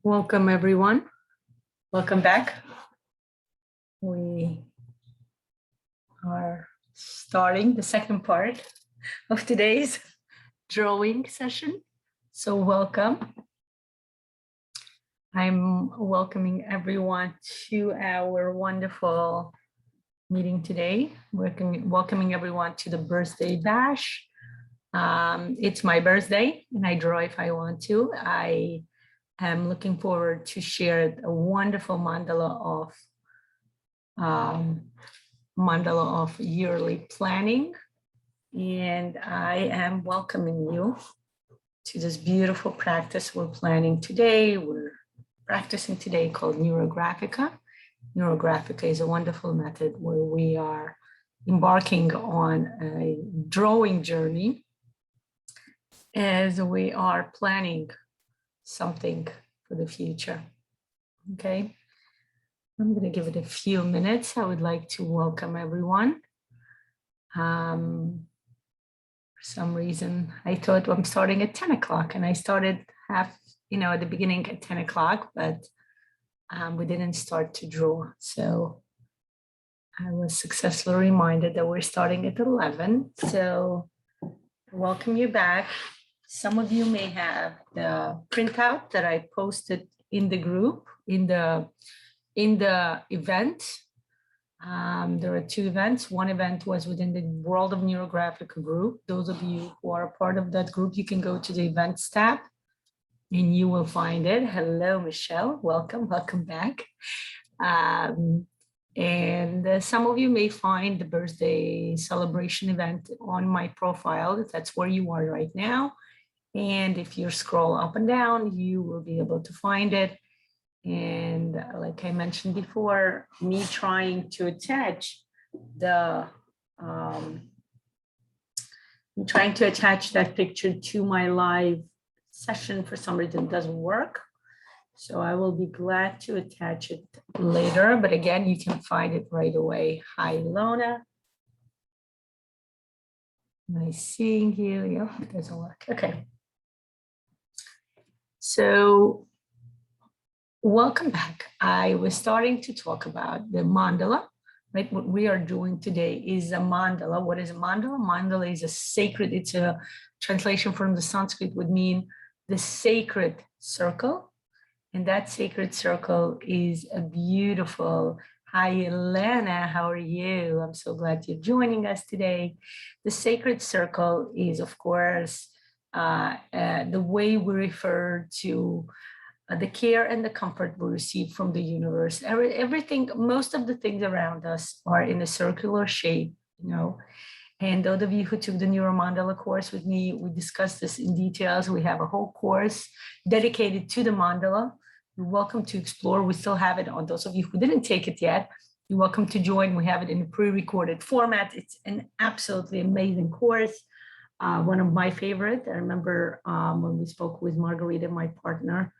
Welcome, everyone. Welcome back. We are starting the second part of today's drawing session. So welcome. I'm welcoming everyone to our wonderful meeting today. Welcoming everyone to the birthday bash. It's my birthday and I draw if I want to. I'm looking forward to share a wonderful mandala of yearly planning. And I am welcoming you to this beautiful practice we're planning today. We're practicing today called Neurographica. Neurographica is a wonderful method where we are embarking on a drawing journey as we are planning something for the future. Okay, I'm going to give it a few minutes. I would like to welcome everyone. For some reason, I thought I'm starting at 10 o'clock and I started at the beginning at 10 o'clock, but we didn't start to draw. So I was successfully reminded that we're starting at 11. So welcome you back. Some of you may have the printout that I posted in the group, in the event. There are two events. One event was within the World of Neurographic group. Those of you who are a part of that group, you can go to the events tab and you will find it. Hello, Michelle. Welcome back. And some of you may find the birthday celebration event on my profile. That's where you are right now. And if you scroll up and down, you will be able to find it. And like I mentioned before, me trying to attach that picture to my live session for some reason doesn't work. So I will be glad to attach it later. But again, you can find it right away. Hi, Lana. Nice seeing you. Yep, it doesn't work. Okay. So welcome back. I was starting to talk about the mandala, right? What we are doing today is a mandala. What is a mandala? Mandala is a sacred, it's a translation from the Sanskrit, would mean the sacred circle. And that sacred circle is a beautiful, hi, Lana, how are you? I'm so glad you're joining us today. The sacred circle is, of course, the way we refer to the care and the comfort we receive from the universe. Everything, most of the things around us are in a circular shape, And those of you who took the Neuromandala course with me, we discussed this in details. We have a whole course dedicated to the mandala. You're welcome to explore. We still have it on those of you who didn't take it yet. You're welcome to join. We have it in a pre-recorded format. It's an absolutely amazing course. One of my favorite. I remember when we spoke with Margarita, my partner,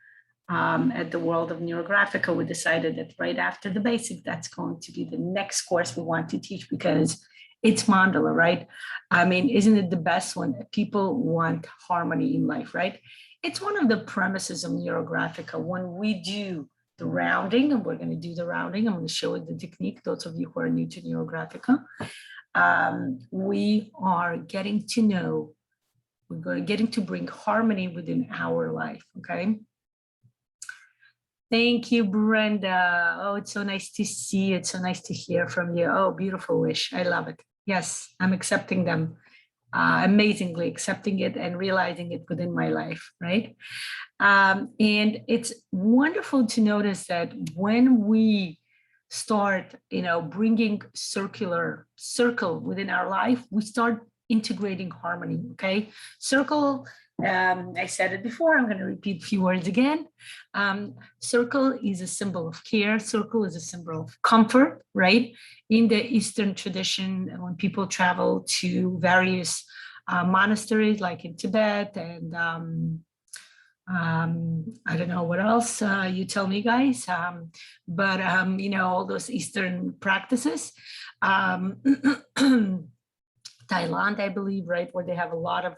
at the World of Neurographica, we decided that right after the basic, that's going to be the next course we want to teach because it's mandala, right? I mean, isn't it the best when people want harmony in life, right? It's one of the premises of Neurographica. When we do the rounding, and we're going to do the rounding, I'm going to show you the technique, those of you who are new to Neurographica. We are getting to know, we're getting to bring harmony within our life, okay? Thank you, Brenda. Oh, it's so nice to see you. It's so nice to hear from you. Oh, beautiful wish. I love it. Yes, I'm accepting them, amazingly accepting it and realizing it within my life, right? And it's wonderful to notice that when we start, bringing circle within our life, we start integrating harmony, okay? Circle I said it before, I'm going to repeat a few words again. Circle is a symbol of care. Circle is a symbol of comfort, right? In the Eastern tradition, when people travel to various monasteries, like in Tibet and I don't know what else, you tell me, guys, but you know, all those Eastern practices. Thailand, I believe, right, where they have a lot of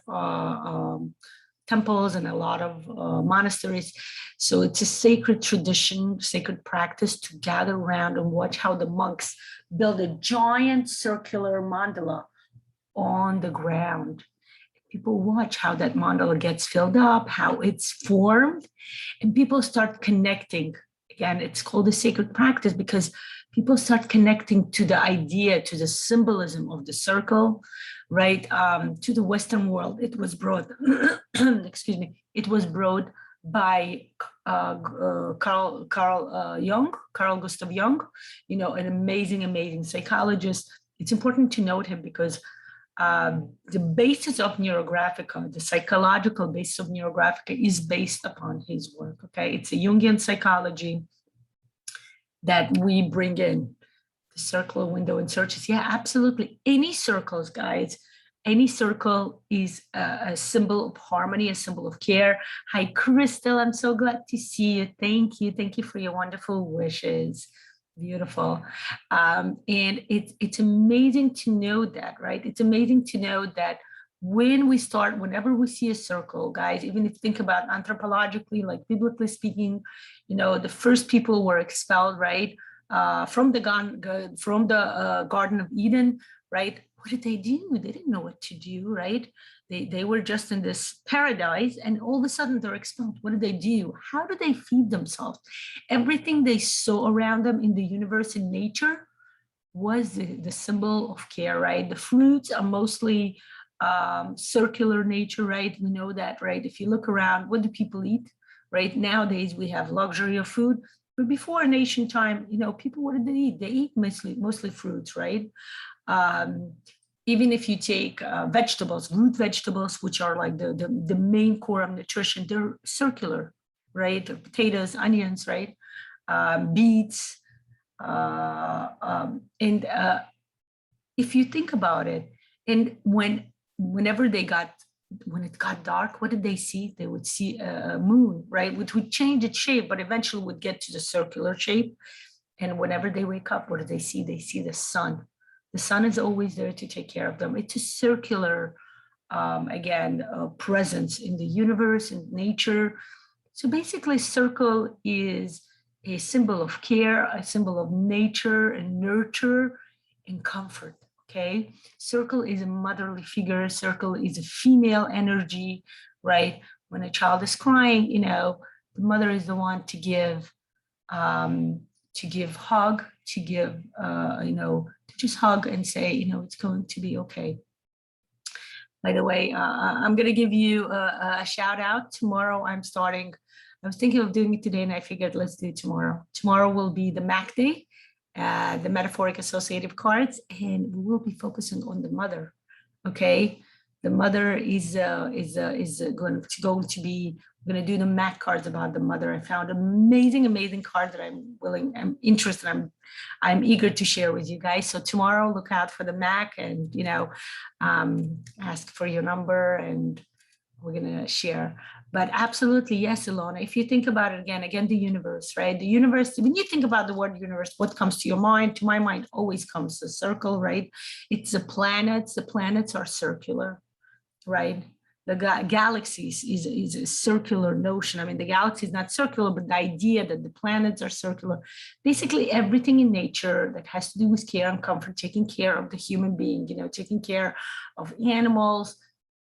temples and a lot of monasteries. So it's a sacred tradition, sacred practice to gather around and watch how the monks build a giant circular mandala on the ground. People watch how that mandala gets filled up, how it's formed, and people start connecting. Again, it's called a sacred practice because people start connecting to the idea, to the symbolism of the circle, right? To the Western world. It was brought, excuse me, it was brought by Carl Gustav Jung, you know, an amazing psychologist. It's important to note him because the basis of Neurographica, the psychological basis of Neurographica is based upon his work, okay? It's a Jungian psychology that we bring in. The circular window and searches, yeah, absolutely. Any circles, guys, any circle is a symbol of harmony, a symbol of care. Hi, Crystal, I'm so glad to see you. Thank you for your wonderful wishes. Beautiful. And it's amazing to know that, right? It's amazing to know that when we start, whenever we see a circle, guys, even if you think about anthropologically, like biblically speaking, you know, the first people were expelled, right? From the Garden of Eden, right? What did they do? They didn't know what to do, right? They were just in this paradise and all of a sudden they're expelled. What did they do? How do they feed themselves? Everything they saw around them in the universe, in nature, was the symbol of care, right? The fruits are mostly circular nature, right? We know that, right? If you look around, what do people eat, right? Nowadays, we have luxury of food. But before in ancient time, you know, people, what did they eat? They eat mostly fruits, right? Even if you take vegetables, root vegetables, which are like the main core of nutrition, they're circular, right? The potatoes, onions, right? Beets. And if you think about it, and whenever when it got dark, what did they see? They would see a moon, right? Which would change its shape, but eventually would get to the circular shape. And whenever they wake up, what do they see? They see the sun. The sun is always there to take care of them. It's a circular, presence in the universe and nature. So basically, circle is a symbol of care, a symbol of nature and nurture and comfort. Okay, circle is a motherly figure. Circle is a female energy, right? When a child is crying, you know, the mother is the one to give hug, to give, to just hug and say, you know, it's going to be okay. By the way, I'm going to give you a shout out. Tomorrow I'm starting, I was thinking of doing it today and I figured let's do it tomorrow. Tomorrow will be the MAC day, the metaphoric associative cards, and we will be focusing on the mother, okay? The mother is going to be, we're going to do the MAC cards about the mother. I found amazing cards that I'm interested, I'm eager to share with you guys. So tomorrow, look out for the MAC and, you know, ask for your number and we're going to share. But absolutely, yes, Ilona, if you think about it again, the universe, right? The universe, when you think about the word universe, what comes to your mind? To my mind, always comes the circle, right? It's the planets. The planets are circular, right? The galaxies is a circular notion. I mean, the galaxy is not circular, but the idea that the planets are circular, basically everything in nature that has to do with care and comfort, taking care of the human being, you know, taking care of animals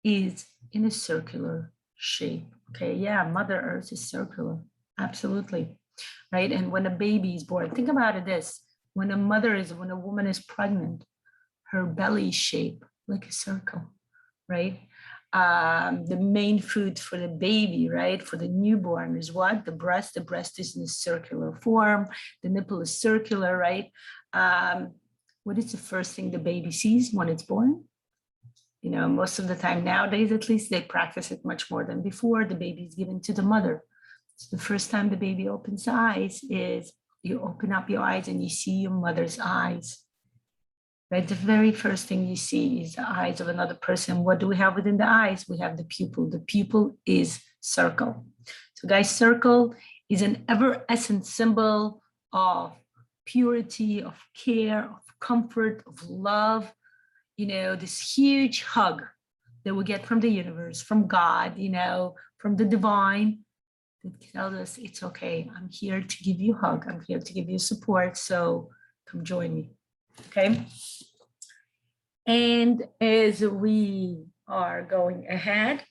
is in a circular shape. Okay, yeah, Mother Earth is circular, absolutely, right? And when a baby is born, think about it this, when a woman is pregnant, her belly is shaped like a circle, right? The main food for the baby, right, for the newborn is what? The breast. The breast is in a circular form. The nipple is circular, right? What is the first thing the baby sees when it's born? Most of the time nowadays, at least, they practice it much more than before. The baby is given to the mother. So the first time the baby opens eyes is you open up your eyes and you see your mother's eyes. Right? The very first thing you see is the eyes of another person. What do we have within the eyes? We have the pupil. The pupil is circle. So guys, circle is an ever-essent symbol of purity, of care, of comfort, of love. This huge hug that we get from the universe, from God, from the divine, that tells us it's okay. I'm here to give you a hug. I'm here to give you support. So come join me. Okay. And as we are going ahead,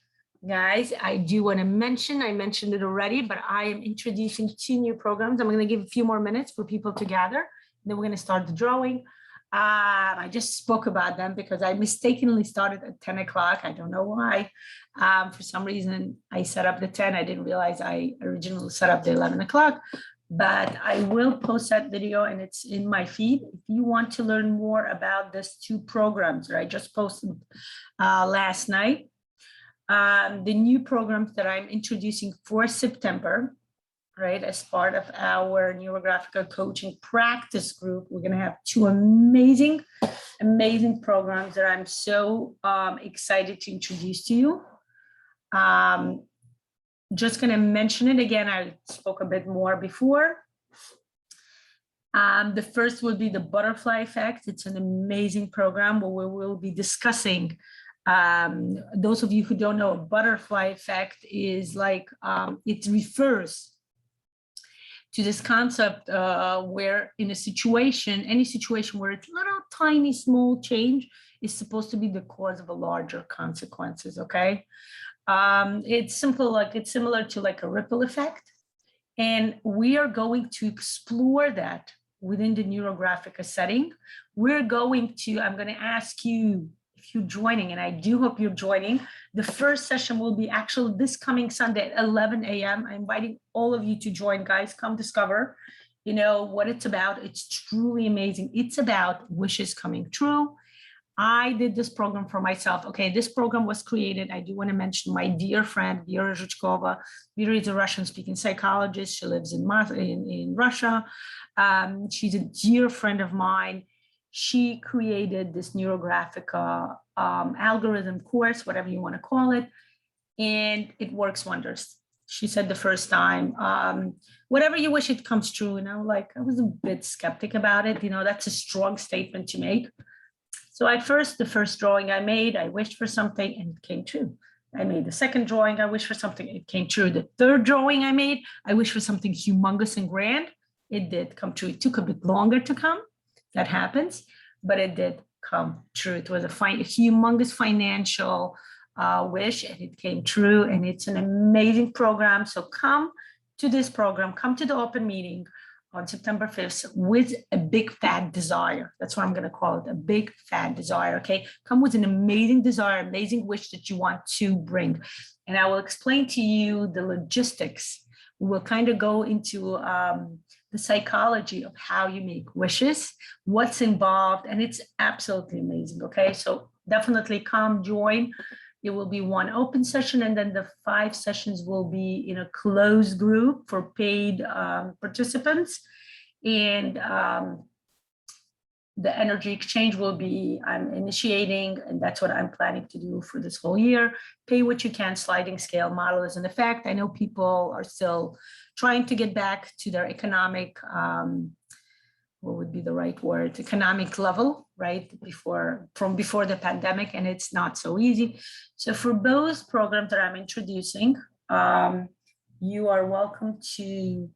guys, I do want to mention, I mentioned it already, but I am introducing 2 new programs. I'm going to give a few more minutes for people to gather. And then we're going to start the drawing. I just spoke about them because I mistakenly started at 10 o'clock. I don't know why. For some reason, I set up the 10. I didn't realize I originally set up the 11 o'clock. But I will post that video and it's in my feed. If you want to learn more about these 2 programs that I just posted last night, the new programs that I'm introducing for September, right, as part of our Neurographica coaching practice group, we're going to have 2 amazing programs that I'm so excited to introduce to you. Just going to mention it again. I spoke a bit more before. The first will be the butterfly effect. It's an amazing program where we will be discussing, those of you who don't know, butterfly effect is like, it refers to this concept where in a situation, any situation where it's little tiny small change is supposed to be the cause of a larger consequences, okay? It's similar to like a ripple effect. And we are going to explore that within the Neurographica setting. I'm going to ask you if you're joining, and I do hope you're joining. The first session will be actually this coming Sunday at 11 a.m. I'm inviting all of you to join, guys. Come discover, what it's about. It's truly amazing. It's about wishes coming true. I did this program for myself. Okay, this program was created. I do want to mention my dear friend, Vera Zhukova. Vera is a Russian-speaking psychologist. She lives in Russia. She's a dear friend of mine. She created this Neurographica algorithm course, whatever you want to call it, and it works wonders. She said the first time, whatever you wish, it comes true. And I was a bit skeptic about it. That's a strong statement to make. So at first, the first drawing I made, I wished for something and it came true. I made the second drawing, I wished for something, it came true. The third drawing I made, I wished for something humongous and grand. It did come true. It took a bit longer to come. That happens, but it did come true. It was a humongous financial wish and it came true, and it's an amazing program. So come to this program, come to the open meeting on September 5th with a big fat desire. That's what I'm going to call it, a big fat desire, okay? Come with an amazing desire, amazing wish that you want to bring. And I will explain to you the logistics. We'll kind of go into the psychology of how you make wishes, what's involved, and it's absolutely amazing, okay? So definitely come join. It will be 1 open session, and then the 5 sessions will be in a closed group for paid participants. And the energy exchange will be, I'm initiating, and that's what I'm planning to do for this whole year. Pay what you can, sliding scale model is in effect. I know people are still trying to get back to their economic, what would be the right word, economic level, right? From before the pandemic, and it's not so easy. So for those programs that I'm introducing, you are welcome to,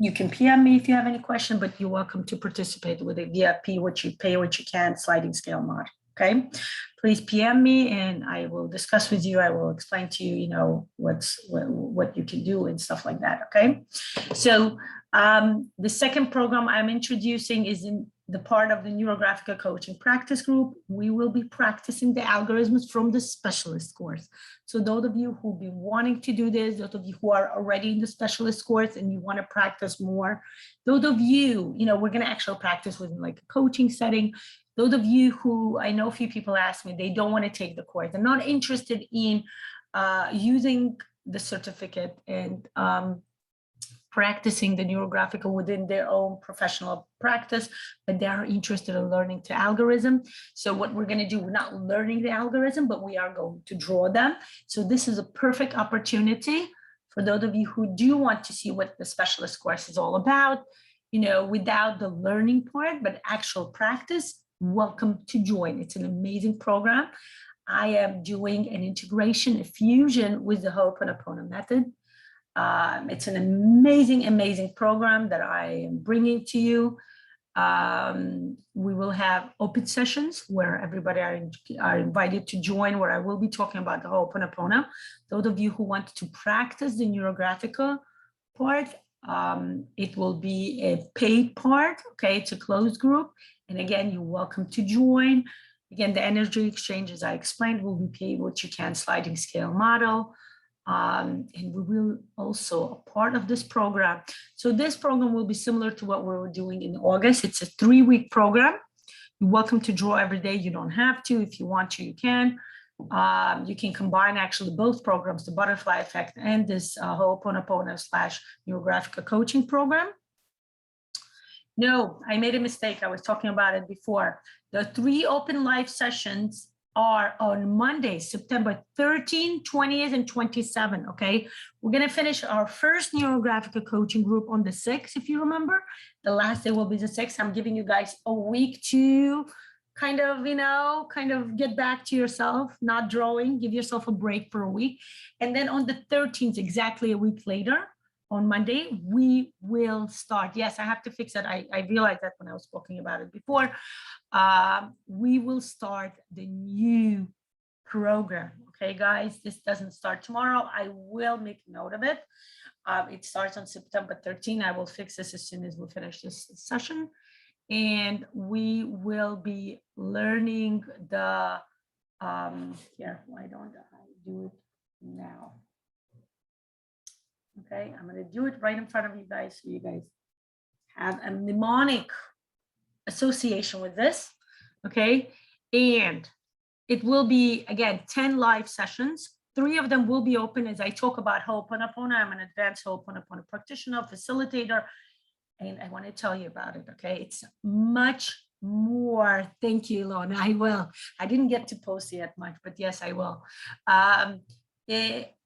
you can PM me if you have any question, but you're welcome to participate with it via pay what you can, sliding scale model, okay? Please PM me and I will discuss with you. I will explain to you, what you can do and stuff like that, okay? So the second program I'm introducing is in the part of the Neurographica coaching practice group, we will be practicing the algorithms from the specialist course. So those of you who've been wanting to do this, those of you who are already in the specialist course and you want to practice more, those of you, we're going to actually practice within like a coaching setting. Those of you who, I know a few people ask me, they don't want to take the course. They're not interested in using the certificate and practicing the Neurographica within their own professional practice, but they are interested in learning the algorithm. So what we're going to do, we're not learning the algorithm, but we are going to draw them. So this is a perfect opportunity for those of you who do want to see what the specialist course is all about, without the learning part, but actual practice. Welcome to join. It's an amazing program. I am doing an integration, a fusion with the Ho'oponopono method. It's an amazing, amazing program that I am bringing to you. We will have open sessions where everybody are invited to join, where I will be talking about the Ho'oponopono. Those of you who want to practice the Neurographica part, it will be a paid part, okay? It's a closed group. And again, you're welcome to join. Again, the energy exchange, as I explained, will be paid what you can, sliding scale model. And we will also, a part of this program. So this program will be similar to what we were doing in August. It's a 3-week program. You're welcome to draw every day. You don't have to. If you want to, you can. You can combine actually both programs, the butterfly effect and this Ho'oponopono / Neurographica coaching program. No, I made a mistake. I was talking about it before. The 3 open live sessions are on Monday, September 13, 20th, and 27th, okay? We're gonna finish our first Neurographica coaching group on the 6th, if you remember. The last day will be the 6th. I'm giving you guys a week to kind of get back to yourself, not drawing, give yourself a break for a week. And then on the 13th, exactly a week later, on Monday, we will start. Yes, I have to fix it. I realized that when I was talking about it before. We will start the new program. Okay, guys, this doesn't start tomorrow. I will make note of it. It starts on September 13. I will fix this as soon as we finish this session. And we will be learning the, here, why don't I do it now? Okay, I'm going to do it right in front of you guys so you guys have a mnemonic association with this, okay? And it will be, again, 10 live sessions. 3 of them will be open as I talk about Ho'oponopono. I'm an advanced Ho'oponopono practitioner, facilitator, and I want to tell you about it, okay? It's much more. Thank you, Lana. I will. I didn't get to post yet much, but yes, I will.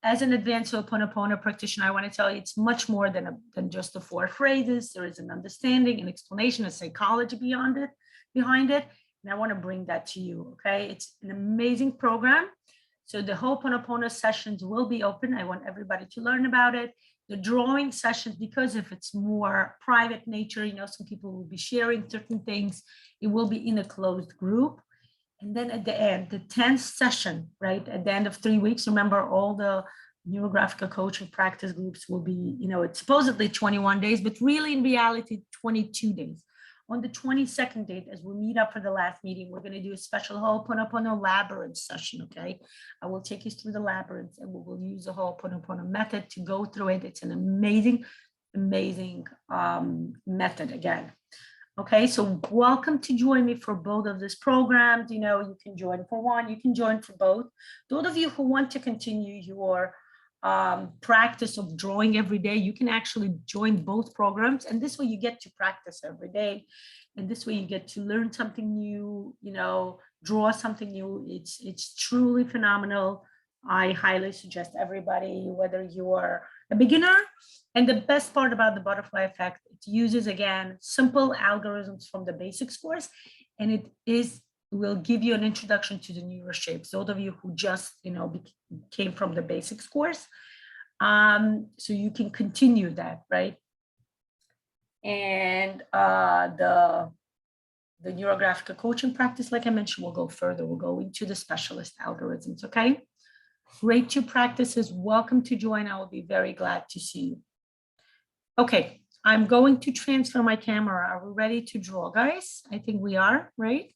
As an advanced Ho'oponopono practitioner, I want to tell you it's much more than just the 4 phrases. There is an understanding, an explanation, a psychology behind it, and I want to bring that to you, okay? It's an amazing program. So the Ho'oponopono sessions will be open. I want everybody to learn about it. The drawing sessions, because if it's more private nature, some people will be sharing certain things. It will be in a closed group. And then at the end, the 10th session, right, at the end of 3 weeks, remember all the Neurographica coaching practice groups will be, it's supposedly 21 days, but really in reality, 22 days. On the 22nd date, as we meet up for the last meeting, we're going to do a special Ho'oponopono Labyrinth session, okay? I will take you through the labyrinth and we will use the Ho'oponopono method to go through it. It's an amazing, amazing method again. Okay, so welcome to join me for both of these programs. You can join for one, you can join for both. Those of you who want to continue your practice of drawing every day, you can actually join both programs. And this way you get to practice every day. And this way you get to learn something new, draw something new. It's truly phenomenal. I highly suggest everybody, whether you are a beginner. And the best part about the butterfly effect, it uses, again, simple algorithms from the basics course, and it will give you an introduction to the neuroshapes. Those of you who just, came from the basics course. So you can continue that, right? And the Neurographica coaching practice, like I mentioned, will go further. We'll go into the specialist algorithms, okay? Great 2 practices. Welcome to join. I will be very glad to see you. Okay, I'm going to transfer my camera. Are we ready to draw, guys? I think we are, right?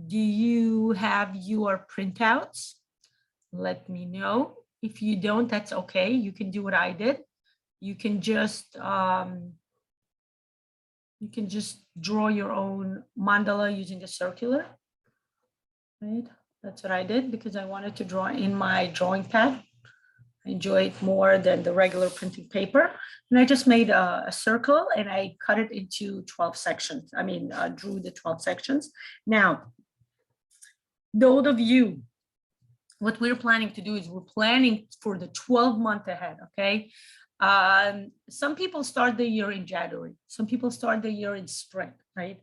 Do you have your printouts? Let me know. If you don't, that's okay. You can do what I did. You can just draw your own mandala using the circular, right? That's what I did because I wanted to draw in my drawing pad. I enjoy it more than the regular printing paper. And I just made a circle and I cut it into 12 sections. I mean, drew the 12 sections. Now, those of you, what we're planning to do is we're planning for the 12-month ahead, okay? Some people start the year in January. Some people start the year in spring, right?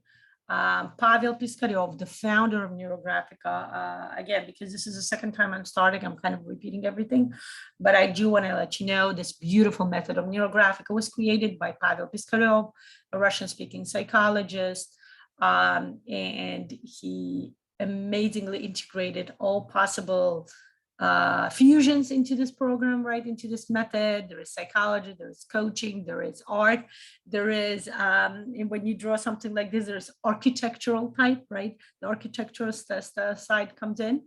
Pavel Piskaryov, the founder of Neurographica, again, because this is the second time I'm starting, I'm kind of repeating everything, but I do want to let you know this beautiful method of Neurographica was created by Pavel Piskaryov, a Russian-speaking psychologist, and he amazingly integrated all possible fusions into this program, right, into this method. There is psychology, there is coaching, there is art, there is, and when you draw something like this, there's architectural type, right? The architectural side comes in.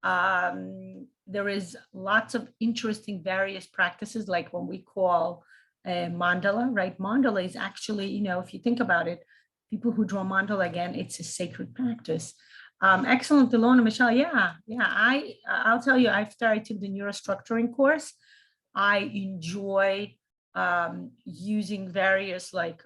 There is lots of interesting various practices, like when we call mandala, right? Mandala is actually, you know, if you think about it, people who draw mandala, again, it's a sacred practice. Excellent, Lana, Michelle. Yeah. I'll tell you, after I took the neurostructuring course, I enjoy using various like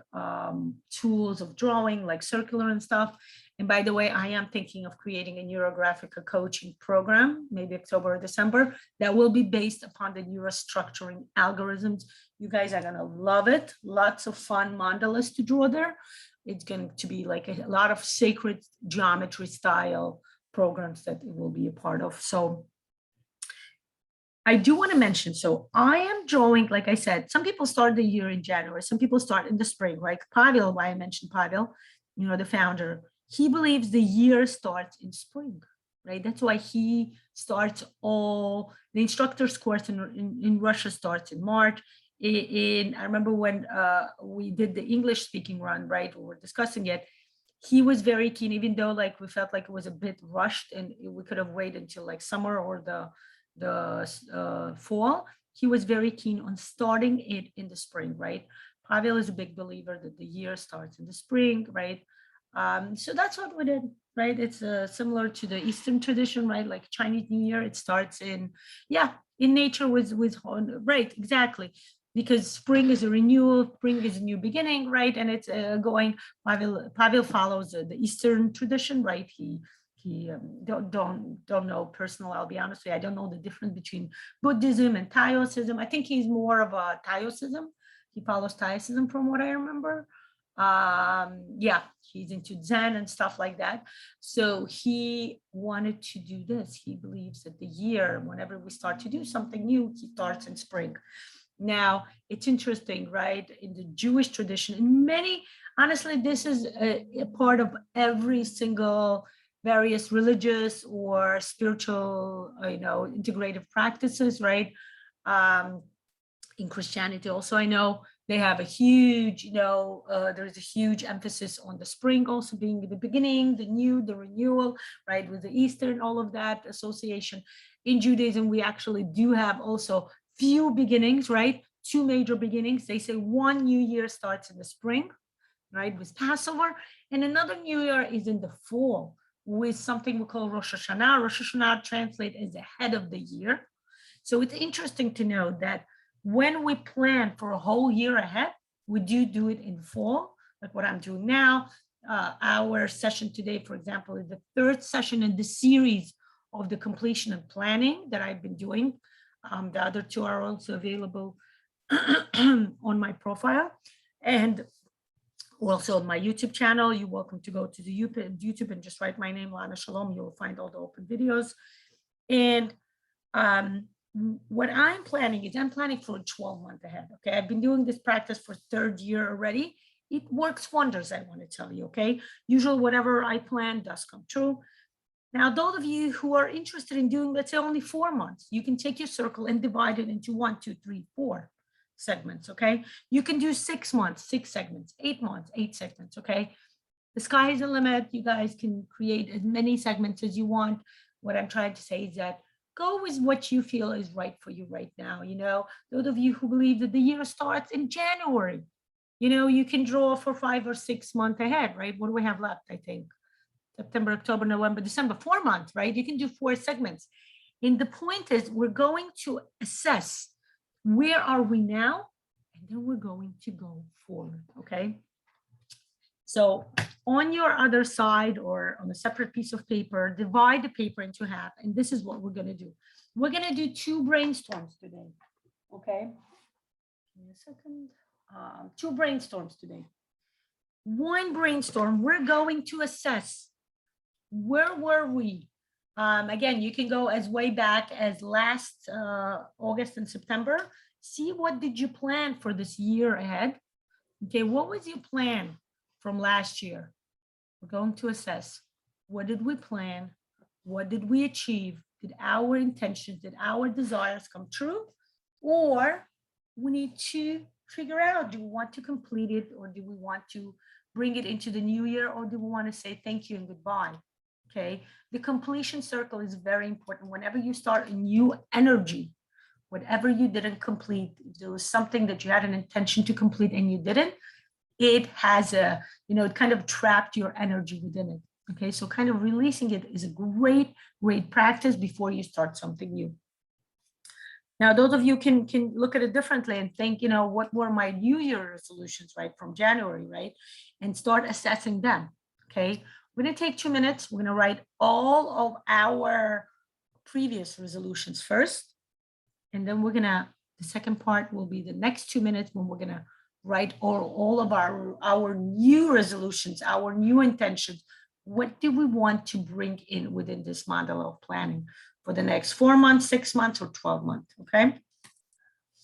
tools of drawing, like circular and stuff. And by the way, I am thinking of creating a Neurographica coaching program, maybe October or December, that will be based upon the neurostructuring algorithms. You guys are gonna love it. Lots of fun mandalas to draw there. It's going to be like a lot of sacred geometry style programs that it will be a part of. So I do want to mention, so I am drawing, like I said, some people start the year in January, some people start in the spring, right? Pavel, why I mentioned Pavel, you know, the founder, he believes the year starts in spring, right? That's why he starts all, the instructor's course in Russia starts in March. I remember when we did the English speaking run, right? We were discussing it. He was very keen, even though like we felt like it was a bit rushed and we could have waited until like summer or the fall. He was very keen on starting it in the spring, right? Pavel is a big believer that the year starts in the spring, right? So that's what we did, right? It's similar to the Eastern tradition, right? Like Chinese New Year, it starts in, in nature with right, exactly. Because spring is a renewal, spring is a new beginning, right? And it's Pavel follows the Eastern tradition, right? He don't know personal, I'll be honest with you, I don't know the difference between Buddhism and Taoism. I think he's more of a Taoism. He follows Taoism from what I remember. He's into Zen and stuff like that. So he wanted to do this. He believes that the year, whenever we start to do something new, he starts in spring. Now, it's interesting, right? In the Jewish tradition, in many, honestly, this is a part of every single various religious or spiritual, integrative practices, right? In Christianity also, I know they have a huge, there's a huge emphasis on the spring also being the beginning, the new, the renewal, right? With the Easter and all of that association. In Judaism, we actually do have also few beginnings, right? Two major beginnings. They say one new year starts in the spring, right? With Passover, and another new year is in the fall with something we call Rosh Hashanah. Rosh Hashanah translates as the head of the year. So it's interesting to know that when we plan for a whole year ahead, we do it in fall, like what I'm doing now. Our session today, for example, is the third session in the series of the completion and planning that I've been doing. The other two are also available on my profile and also on my YouTube channel. You're welcome to go to the YouTube and just write my name, Lana Shalom. You'll find all the open videos. And what I'm planning is I'm planning for a 12-month ahead. Okay, I've been doing this practice for third year already. It works wonders, I want to tell you. Okay, usually whatever I plan does come true. Now, those of you who are interested in doing, let's say, only 4 months, you can take your circle and divide it into 1, 2, 3, 4 segments, okay? You can do 6 months, 6 segments, 8 months, 8 segments, okay? The sky is the limit. You guys can create as many segments as you want. What I'm trying to say is that go with what you feel is right for you right now. You know, those of you who believe that the year starts in January, you know, you can draw for 5 or 6 months ahead, right? What do we have left? I think September, October, November, December, 4 months, right? You can do 4 segments. And the point is, we're going to assess where are we now, and then we're going to go forward, okay? So on your other side or on a separate piece of paper, divide the paper into half. And this is what we're going to do. We're going to do 2 brainstorms today. Okay. Give me a second. 2 brainstorms today. One brainstorm, we're going to assess where were we. Again, you can go as way back as last August and September. See what did you plan for this year ahead. Okay, what was your plan from last year? We're going to assess what did we plan? What did we achieve? Did our intentions, did our desires come true? Or we need to figure out, do we want to complete it, or do we want to bring it into the new year, or do we want to say thank you and goodbye? Okay, the completion circle is very important. Whenever you start a new energy, whatever you didn't complete, if there was something that you had an intention to complete and you didn't, it has a, you know, it kind of trapped your energy within it. Okay, so kind of releasing it is a great, great practice before you start something new. Now, those of you can look at it differently and think, you know, what were my New Year resolutions, right, from January, right? And start assessing them, okay? We're gonna take 2 minutes. We're gonna write all of our previous resolutions first. And then we're gonna, the second part will be the next 2 minutes when we're gonna write all of our new resolutions, our new intentions. What do we want to bring in within this mandala of planning for the next 4 months, 6 months, or 12 months, okay?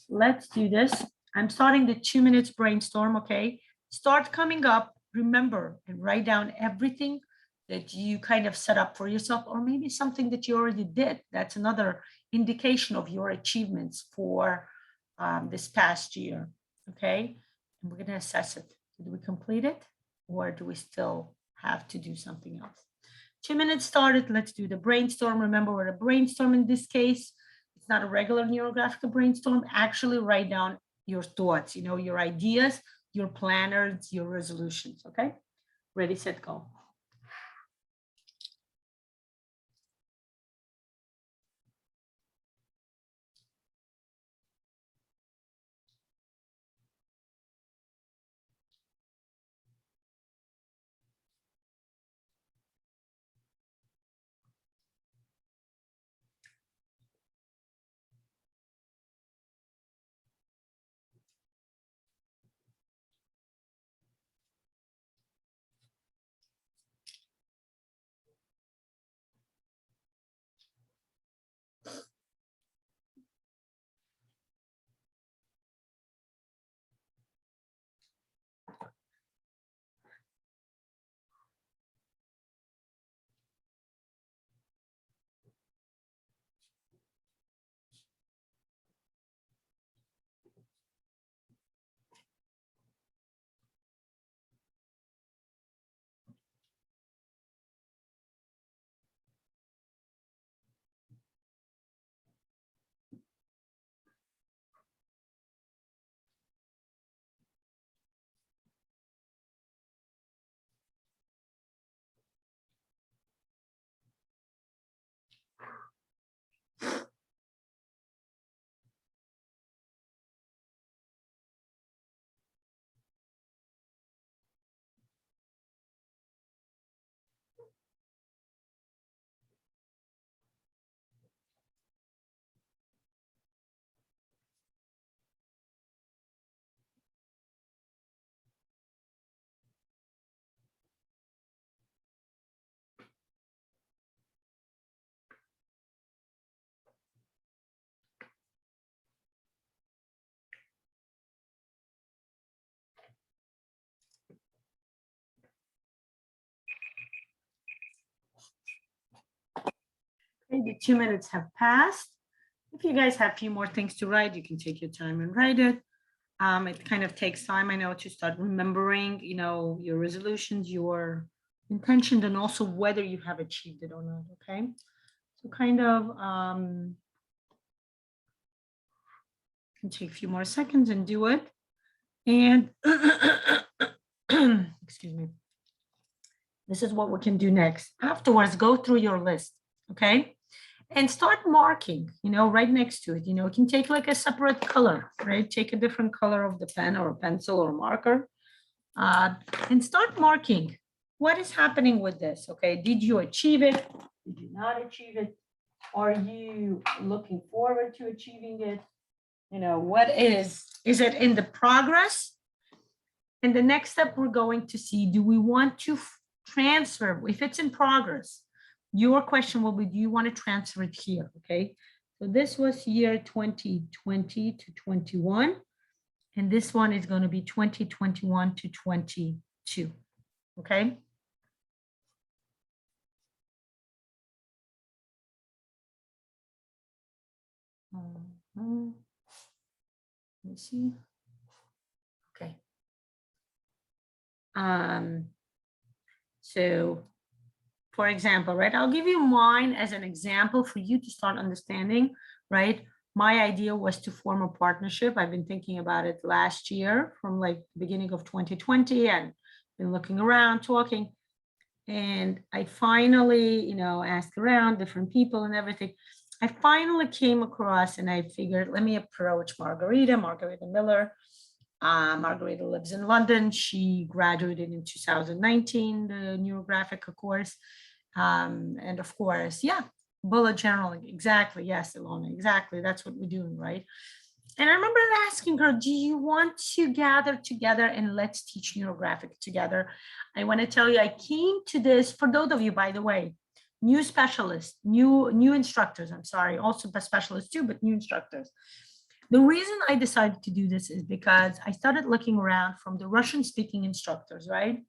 Let's do this. I'm starting the 2 minutes brainstorm, okay? Start coming up, remember, and write down everything that you kind of set up for yourself, or maybe something that you already did. That's another indication of your achievements for this past year, okay? And we're gonna assess it. Did we complete it, or do we still have to do something else? 2 minutes started, let's do the brainstorm. Remember, we're a brainstorm in this case. It's not a regular Neurographica brainstorm. Actually write down your thoughts, you know, your ideas, your planners, your resolutions, okay? Ready, set, go. the 2 minutes have passed. If you guys have a few more things to write, you can take your time and write it. It kind of takes time, I know, to start remembering, you know, your resolutions, your intentions, and also whether you have achieved it or not, okay? So kind of can take a few more seconds and do it. And excuse me. This is what we can do next. Afterwards, go through your list, okay? And start marking, you know, right next to it. You know, you can take like a separate color, right? Take a different color of the pen or a pencil or a marker and start marking. What is happening with this, okay? Did you achieve it? Did you not achieve it? Are you looking forward to achieving it? You know, what is it in the progress? And the next step we're going to see, do we want to transfer, if it's in progress, your question will be, do you want to transfer it here, okay? So this was year 2020 to 21, and this one is going to be 2021 to 22, okay? Let me see. Okay. So for example, right, I'll give you mine as an example for you to start understanding, right? My idea was to form a partnership. I've been thinking about it last year from like the beginning of 2020 and been looking around, talking. And I finally, you know, asked around different people and everything. I finally came across and I figured, let me approach Margarita Miller. Margarita lives in London. She graduated in 2019, the Neurographica course. And of course, yeah, bullet journaling. Exactly. Yes, Ilona, exactly. That's what we're doing, right? And I remember asking her, do you want to gather together and let's teach Neurographic together? I want to tell you, I came to this, for those of you, by the way, new specialists, new instructors, I'm sorry, also specialists too, but new instructors. The reason I decided to do this is because I started looking around from the Russian-speaking instructors, right?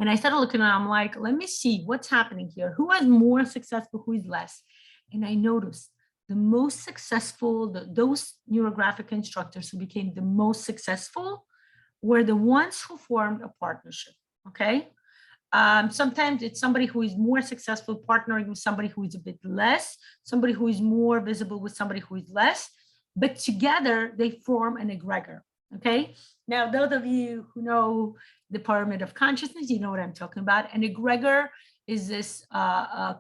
And I started looking around, I'm like, let me see what's happening here. Who is more successful, who is less? And I noticed the most successful, those neurographic instructors who became the most successful were the ones who formed a partnership, okay? Sometimes it's somebody who is more successful partnering with somebody who is a bit less, somebody who is more visible with somebody who is less, but together they form an egregor, okay? Now, those of you who know the pyramid of consciousness, you know what I'm talking about. An egregor is this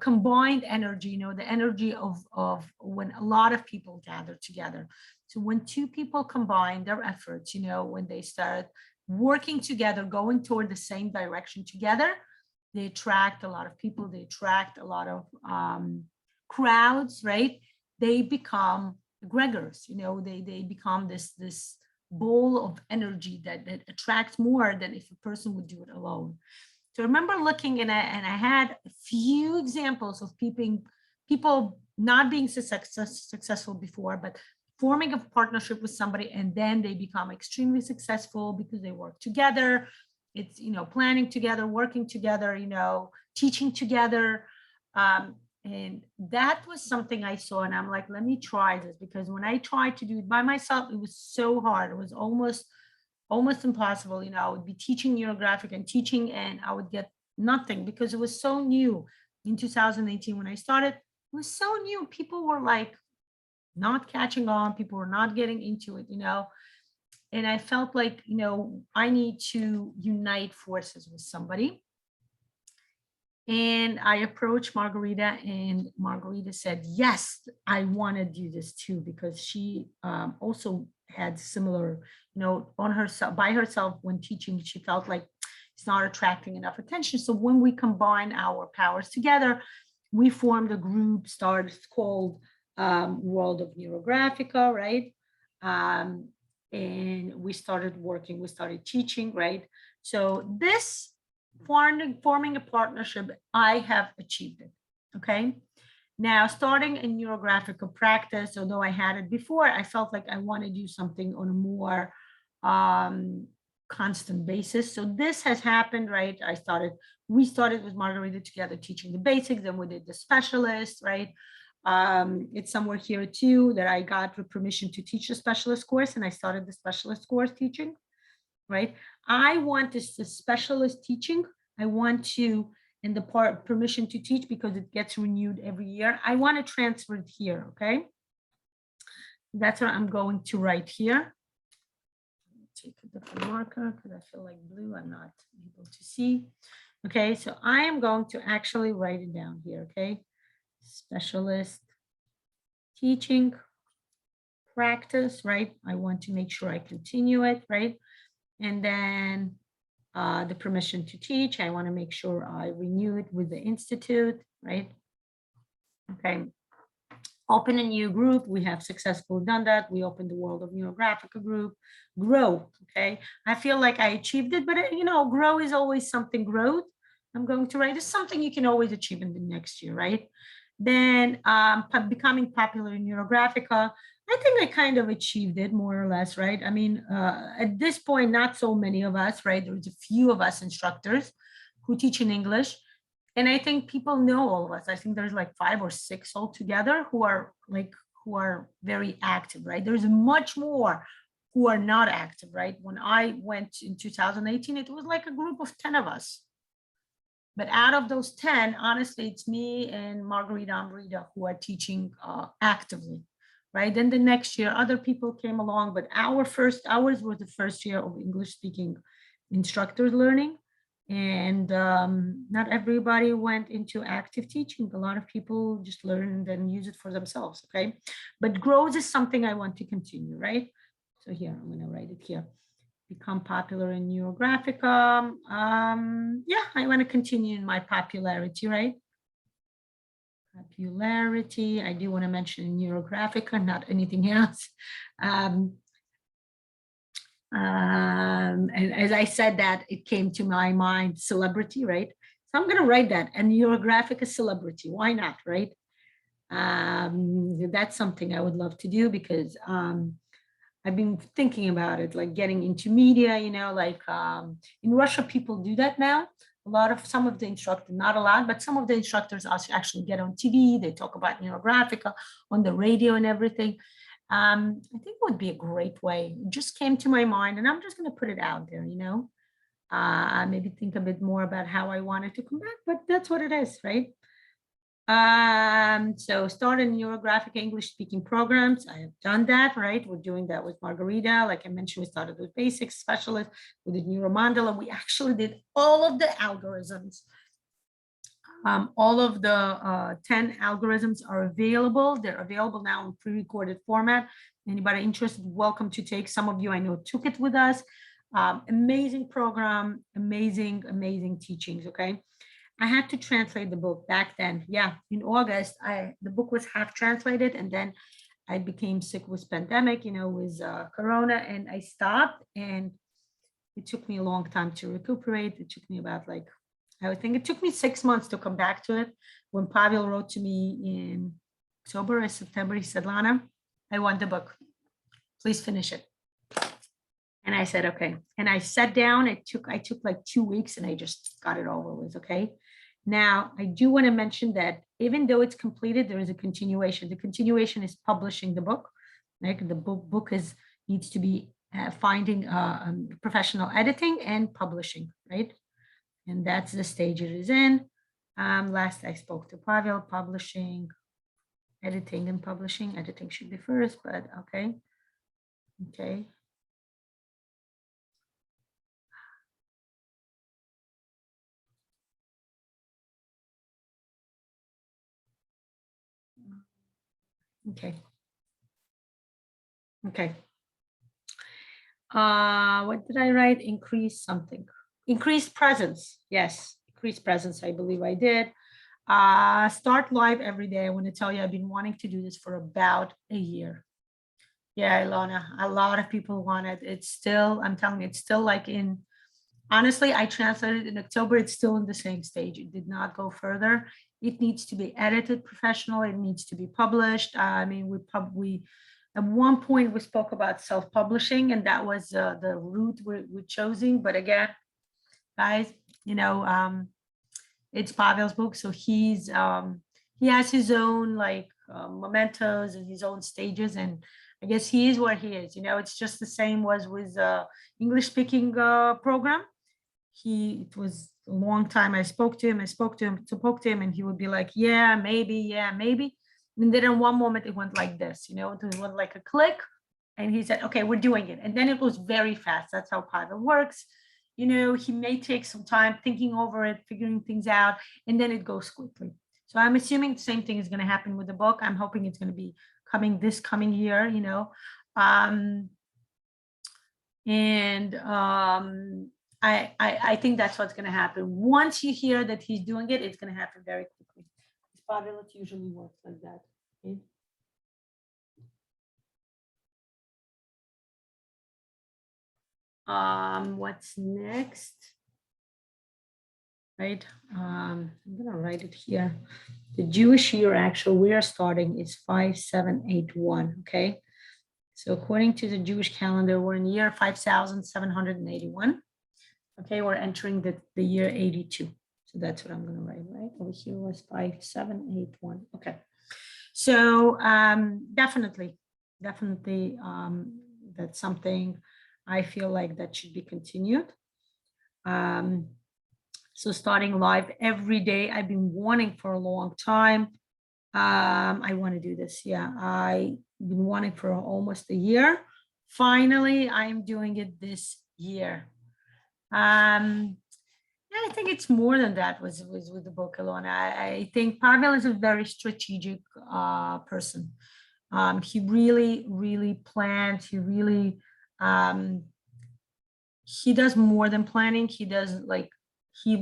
combined energy, you know, the energy of when a lot of people gather together. So when two people combine their efforts, you know, when they start working together, going toward the same direction together, they attract a lot of people, they attract a lot of crowds, right? They become egregors, you know, they become this bowl of energy that attracts more than if a person would do it alone. So I remember looking and I had a few examples of people not being successful before, but forming a partnership with somebody and then they become extremely successful because they work together. It's, you know, planning together, working together, you know, teaching together. And that was something I saw and I'm like, let me try this, because when I tried to do it by myself, it was so hard. It was almost impossible. You know, I would be teaching Neurographic and teaching and I would get nothing because it was so new. In 2018, when I started, it was so new. People were like not catching on. People were not getting into it, you know. And I felt like, you know, I need to unite forces with somebody. And I approached Margarita and Margarita said, yes, I want to do this too, because she also had similar, you know, on herself, by herself when teaching, she felt like it's not attracting enough attention. So when we combine our powers together, we formed a group called World of Neurographica, right? And we started working, we started teaching, right? So this forming a partnership, I have achieved it, okay? Now, starting in Neurographic practice, although I had it before, I felt like I want to do something on a more constant basis. So this has happened, right? We started with Margarita together teaching the basics, then we did the specialist, right? It's somewhere here too that I got the permission to teach the specialist course, and I started the specialist course teaching, right? I want this the specialist teaching. I want to, in the part permission to teach, because it gets renewed every year. I want to transfer it here, okay? That's what I'm going to write here. Take a different marker because I feel like blue, I'm not able to see. Okay, so I am going to actually write it down here, okay? Specialist teaching practice, right? I want to make sure I continue it, right? And then the permission to teach, I want to make sure I renew it with the institute, right? Okay. Open a new group. We have successfully done that. We opened the World of Neurographica group. Grow, okay? I feel like I achieved it, but you know, grow is always something. Growth, I'm going to write, is something you can always achieve in the next year, right? Then becoming popular in Neurographica. I think I kind of achieved it more or less, right? I mean, at this point, not so many of us, right? There's a few of us instructors who teach in English. And I think people know all of us. I think there's like 5 or 6 altogether who are very active, right? There's much more who are not active, right? When I went in 2018, it was like a group of 10 of us. But out of those 10, honestly, it's me and Margarita Amrita who are teaching actively, right? Then the next year, other people came along, but ours was the first year of English speaking instructors learning. And not everybody went into active teaching. A lot of people just learned and use it for themselves, okay? But growth is something I want to continue, right? So here, I'm gonna write it here. Become popular in Neurographica. Yeah, I want to continue in my popularity, right? Popularity. I do want to mention Neurographica, not anything else. And as I said that, it came to my mind, celebrity, right? So I'm going to write that, and Neurographica celebrity. Why not, right? That's something I would love to do, because I've been thinking about it, like getting into media, you know, like in Russia, people do that now. Some of the instructors, not a lot, but some of the instructors actually get on TV. They talk about Neurographica on the radio and everything. I think it would be a great way. It just came to my mind, and I'm just going to put it out there, you know. Maybe think a bit more about how I want it to come back, but that's what it is, right? So started Neurographic English speaking programs. I have done that, right? We're doing that with Margarita. Like I mentioned, we started with basics specialist. We did Mandala. We actually did all of the algorithms. All of the 10 algorithms are available. They're available now in pre-recorded format. Anybody interested, welcome to take. Some of you I know took it with us. Amazing program, amazing, amazing teachings, okay? I had to translate the book back then. Yeah, in August, the book was half translated, and then I became sick with pandemic, you know, with Corona, and I stopped, and it took me a long time to recuperate. It took me about I think it took me 6 months to come back to it. When Pavel wrote to me in October or September, he said, Lana, I want the book. Please finish it. And I said, okay. And I sat down. I took like 2 weeks, and I just got it over with, okay? Now, I do want to mention that even though it's completed, there is a continuation. The continuation is publishing the book. Like the book needs to be finding professional editing and publishing, right? And that's the stage it is in. Last I spoke to Pavel, publishing, editing and publishing. Editing should be first, but okay. Okay. Okay. Okay. What did I write? Increase something. Increased presence. Yes, increased presence. I believe I did. Start live every day. I want to tell you, I've been wanting to do this for about a year. Yeah, Ilona, a lot of people want it. It's still, I'm telling you, it's still like honestly, I translated in October. It's still in the same stage. It did not go further. It needs to be edited professionally. It needs to be published. I mean, At one point, we spoke about self-publishing, and that was the route we're choosing. But again, guys, it's Pavel's book, so he has his own mementos and his own stages, and I guess he is where he is. It's just the same was with English speaking program. It was a long time. I spoke to him, and he would be like, yeah, maybe. And then in one moment it went like this, it went like a click, and he said, okay, we're doing it. And then it was very fast. That's how Pavel works. He may take some time thinking over it, figuring things out, and then it goes quickly. So I'm assuming the same thing is going to happen with the book. I'm hoping it's going to be coming this coming year, I think that's what's going to happen. Once you hear that he's doing it, it's going to happen very quickly. Pavel, it usually works like that. Okay? What's next? Right. I'm going to write it here. The Jewish year actual we are starting is 5781. Okay. So according to the Jewish calendar, we're in year 5781. Okay, we're entering the year 82. So that's what I'm going to write, right? Over here was 5781. Okay. So definitely, that's something I feel like that should be continued. So starting live every day, I've been wanting for a long time. I want to do this. Yeah, I've been wanting for almost a year. Finally, I'm doing it this year. I think it's more than that with the book alone. I think Pavel is a very strategic person. He really plans. He really he does more than planning. He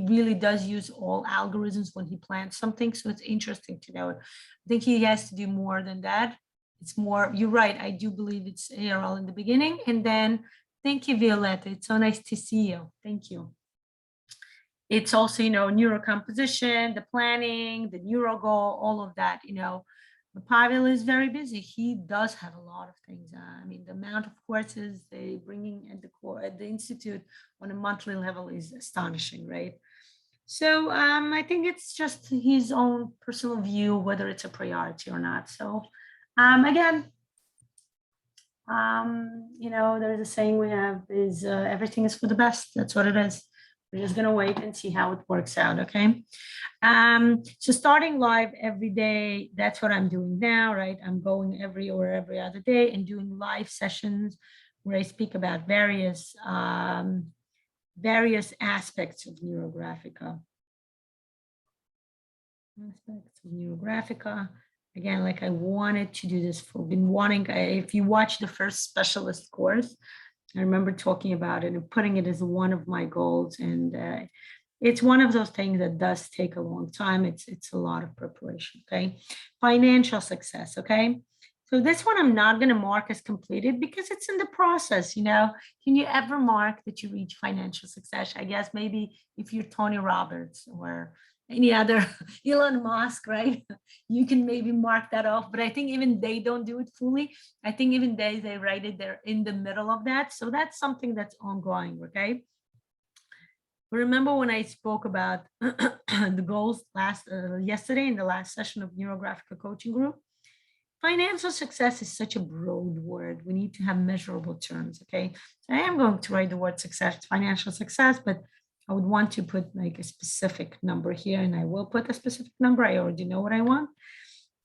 really does use all algorithms when he plans something. So it's interesting to know. I think he has to do more than that. It's more, you're right. I do believe it's ARL in the beginning. And then, thank you, Violetta. It's so nice to see you. Thank you. It's also, neurocomposition, the planning, the neuro goal, all of that, Pavel is very busy. He does have a lot of things. I mean, the amount of courses they bringing at the institute on a monthly level is astonishing, right? So I think it's just his own personal view, whether it's a priority or not. So again, there's a saying we have is everything is for the best. That's what it is. We're just gonna wait and see how it works out, okay? So starting live every day, that's what I'm doing now, right? I'm going every other day and doing live sessions where I speak about various aspects of Neurographica. Again, like I wanted to do this if you watch the first specialist course, I remember talking about it and putting it as one of my goals. And it's one of those things that does take a long time. It's a lot of preparation, okay? Financial success, okay? So this one I'm not going to mark as completed because it's in the process, Can you ever mark that you reach financial success? I guess maybe if you're Tony Roberts or any other Elon Musk, right? You can maybe mark that off, but I think even they don't do it fully. I think even they write it there in the middle of that. So that's something that's ongoing, okay? But remember when I spoke about the goals yesterday in the last session of Neurographic Coaching Group? Financial success is such a broad word. We need to have measurable terms, okay? So I am going to write the word success, financial success, but I would want to put like a specific number here, and I will put a specific number. I already know what I want.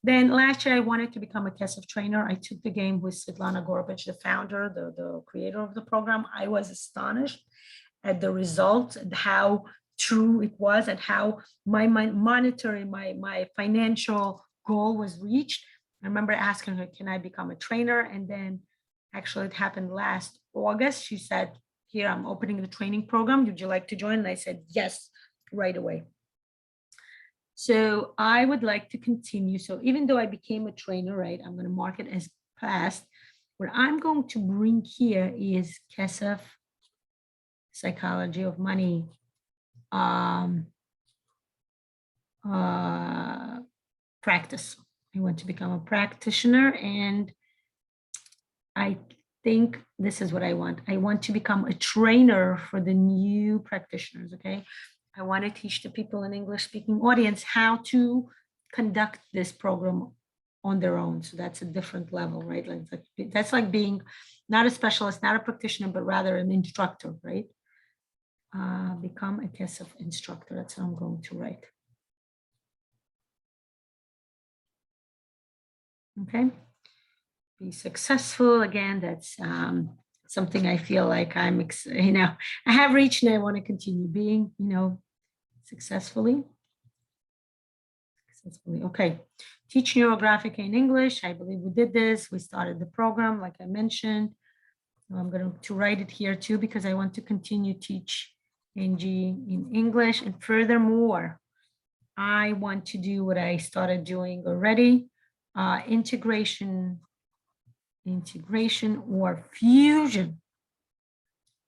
Then last year, I wanted to become a Kesef trainer. I took the game with Svetlana Gorbach, the founder, the creator of the program. I was astonished at the results and how true it was and how my monetary, my financial goal was reached. I remember asking her, can I become a trainer? And then actually it happened last August. She said, here, I'm opening the training program. Would you like to join? And I said, yes, right away. So I would like to continue. So even though I became a trainer, right, I'm going to mark it as past. What I'm going to bring here is Kesef, psychology of money, practice. I want to become a practitioner, and I think this is what I want. I want to become a trainer for the new practitioners, okay? I want to teach the people in English-speaking audience how to conduct this program on their own. So that's a different level, right? Like that's like being not a specialist, not a practitioner, but rather an instructor, right? Become a TESOF instructor. That's how I'm going to write. Okay. Be successful. Again, that's something I feel like I have reached and I want to continue being, successfully. Okay. Teach Neurographica in English. I believe we did this. We started the program, like I mentioned. I'm going to write it here too, because I want to continue teach NG in English. And furthermore, I want to do what I started doing already, integration or fusion,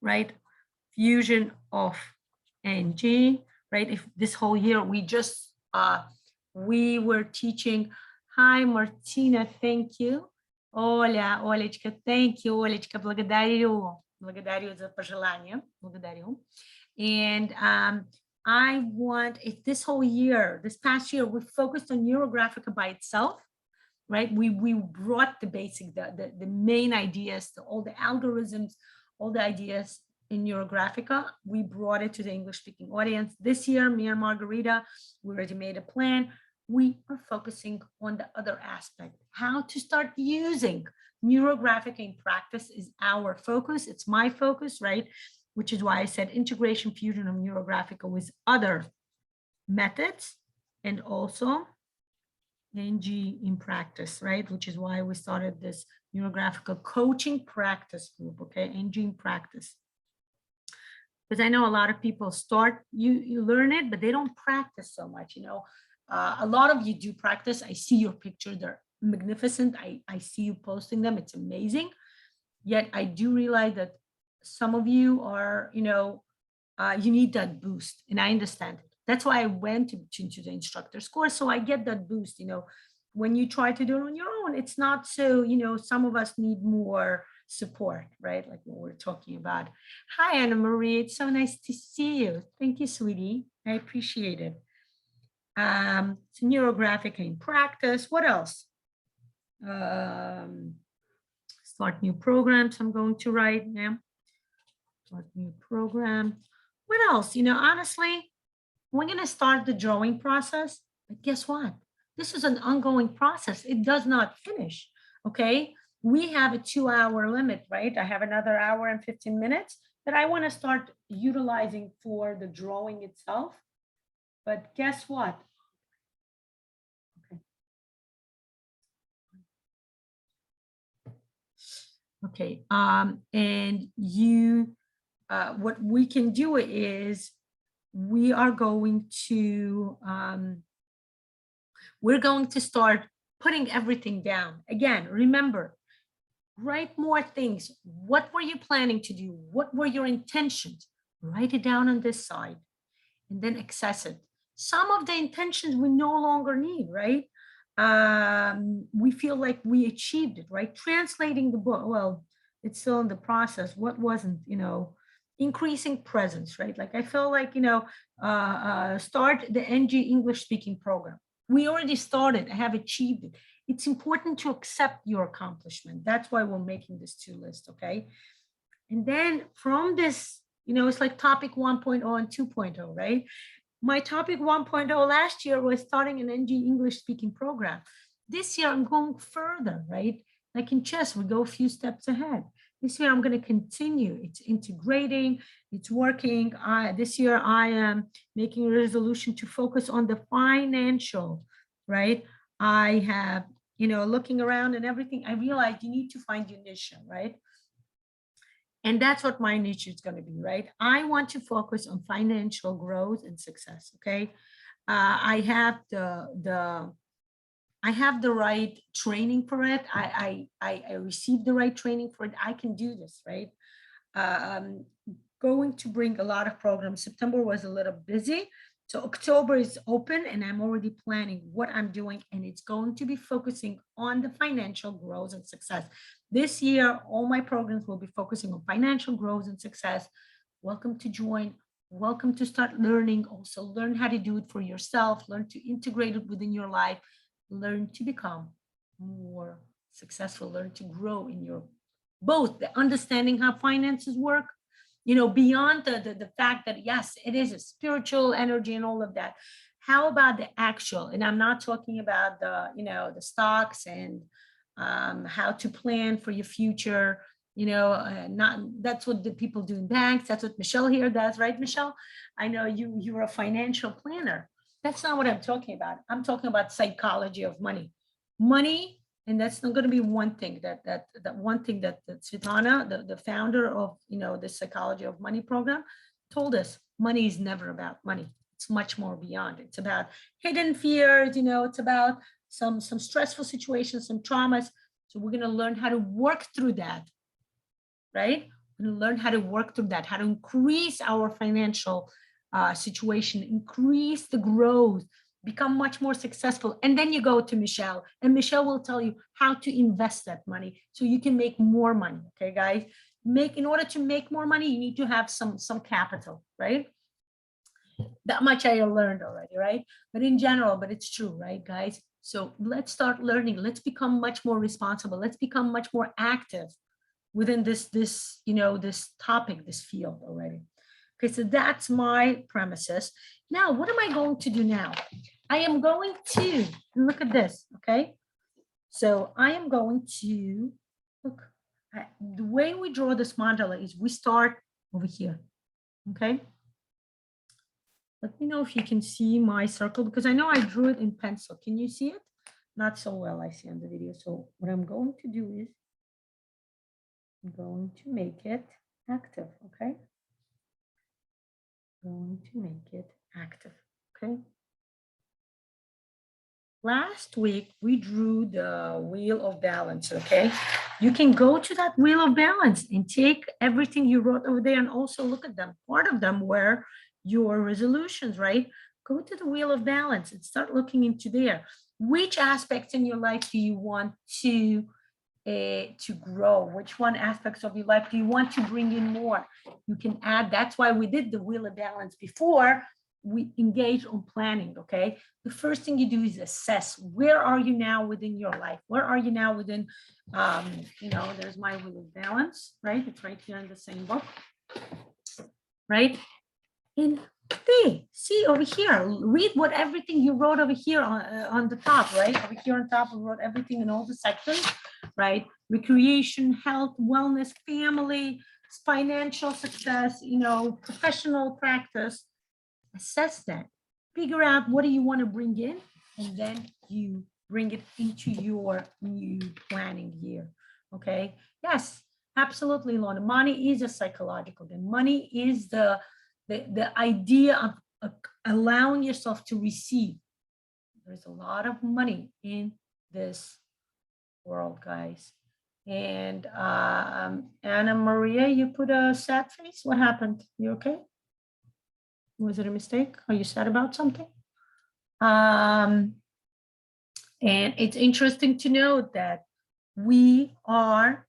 right? Fusion of NG, right? If this whole year we were teaching. Hi, Martina, thank you. Оля, Олечка, thank you, Олечка, благодарю. Благодарю за пожелание. Благодарю. And I want, if this whole year, this past year, we focused on Neurographica by itself, right? We brought the basic, the main ideas, all the algorithms, all the ideas in Neurographica. We brought it to the English-speaking audience. This year, me and Margarita, we already made a plan. We are focusing on the other aspect, how to start using Neurographica in practice is our focus. It's my focus, right? Which is why I said integration, fusion of Neurographica with other methods, and also NG in practice, right? Which is why we started this Neurographica coaching practice group, okay? NG in practice. Because I know a lot of people start, you learn it, but they don't practice so much, a lot of you do practice. I see your picture, they're magnificent. I see you posting them, it's amazing. Yet I do realize that some of you are, you need that boost, and I understand it. That's why I went into the instructor's course, so I get that boost. When you try to do it on your own, it's not so, some of us need more support, right? Like what we're talking about. Hi, Anna Marie, it's so nice to see you. Thank you, sweetie. I appreciate it. So Neurographic in practice. What else? Start new programs. I'm going to write now. Start new program. What else? Honestly, we're going to start the drawing process, but guess what? This is an ongoing process. It does not finish. Okay. We have a 2-hour limit, right? I have another hour and 15 minutes that I want to start utilizing for the drawing itself. But guess what? Okay. And what we can do is we're going to start putting everything down. Again, remember, write more things. What were you planning to do? What were your intentions? Write it down on this side and then access it. Some of the intentions we no longer need, right? We feel like we achieved it, right? Translating the book, well, it's still in the process. What wasn't, increasing presence, right? Like I feel like, start the NG English speaking program. We already started, I have achieved it. It's important to accept your accomplishment. That's why we're making this to-list, okay? And then from this, it's like topic 1.0 and 2.0, right? My topic 1.0 last year was starting an NG English speaking program. This year, I'm going further, right? Like in chess, we go a few steps ahead. This year, I'm going to continue. It's integrating, it's working. This year, I am making a resolution to focus on the financial, right? I have, looking around and everything, I realized you need to find your niche, right? And that's what my niche is going to be, right? I want to focus on financial growth and success, okay? I have the right training for it. I received the right training for it. I can do this, right? Going to bring a lot of programs. September was a little busy, So October is open and I'm already planning what I'm doing, and it's going to be focusing on the financial growth and success. This year, all my programs will be focusing on financial growth and success. Welcome to join. Welcome to start learning. Also learn how to do it for yourself, learn to integrate it within your life, learn to become more successful, learn to grow in your both the understanding how finances work, beyond the fact that, yes, it is a spiritual energy and all of that. How about the actual? And I'm not talking about the stocks and how to plan for your future. Not that's what the people do in banks. That's what Michelle here does, right, Michelle? I know you're a financial planner. That's not what I'm talking about. I'm talking about psychology of money. Money, and that's not going to be one thing that one thing that Svetlana, the founder of the psychology of money program, told us. Money is never about money. It's much more beyond. It's about hidden fears. It's about some stressful situations, some traumas. So we're going to learn how to work through that, right? We're going to learn how to work through that, how to increase our financial situation, increase the growth, become much more successful. And then you go to Michelle, and Michelle will tell you how to invest that money so you can make more money. Okay, guys, in order to make more money, you need to have some capital, right? That much I learned already, right? But in general, but it's true, right, guys? So let's start learning. Let's become much more responsible. Let's become much more active within this topic, this field already. Okay, so that's my premises. Now, what am I going to do now? I am going to look at this, okay? So I am going to look at the way we draw this mandala is we start over here, okay? Let me know if you can see my circle, because I know I drew it in pencil. Can you see it? Not so well, I see on the video. So what I'm going to do is I'm going to make it active, okay? Going to make it active, okay? Last week, we drew the wheel of balance, okay? You can go to that wheel of balance and take everything you wrote over there and also look at them. Part of them were your resolutions, right? Go to the wheel of balance and start looking into there. Which aspects in your life do you want to grow? Which one aspects of your life do you want to bring in more? You can add. That's why we did the wheel of balance before we engage on planning. Okay, the first thing you do is assess where are you now within your life. Where are you now within there's my wheel of balance, right? It's right here in the same book, right? And see over here, read what everything you wrote over here on the top, right? Over here on top, we wrote everything in all the sections, right? Recreation, health, wellness, family, financial success, professional practice. Assess that, figure out what do you want to bring in, and then you bring it into your new planning year. Okay. Yes, absolutely, Lana. Money is a psychological thing. Money is the idea of allowing yourself to receive. There's a lot of money in this world, guys. And Anna Maria, you put a sad face. What happened? You okay? Was it a mistake? Are you sad about something? And it's interesting to note that we are,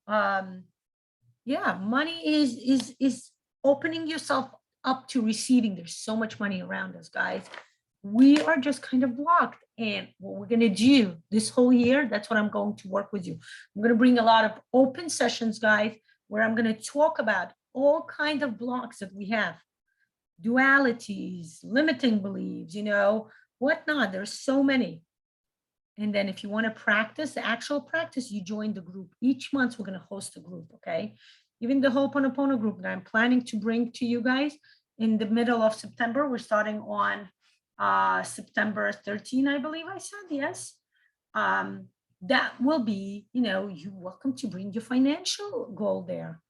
money is opening yourself up to receiving. There's so much money around us, guys. We are just kind of blocked. And what we're going to do this whole year, that's what I'm going to work with you. I'm going to bring a lot of open sessions, guys, where I'm going to talk about all kinds of blocks that we have. Dualities, limiting beliefs, whatnot. There's so many. And then if you want to practice, the actual practice, you join the group. Each month, we're going to host a group, okay? Even the Ho'oponopono group that I'm planning to bring to you guys in the middle of September. We're starting on September 13, I believe I said, yes. That will be, you're welcome to bring your financial goal there.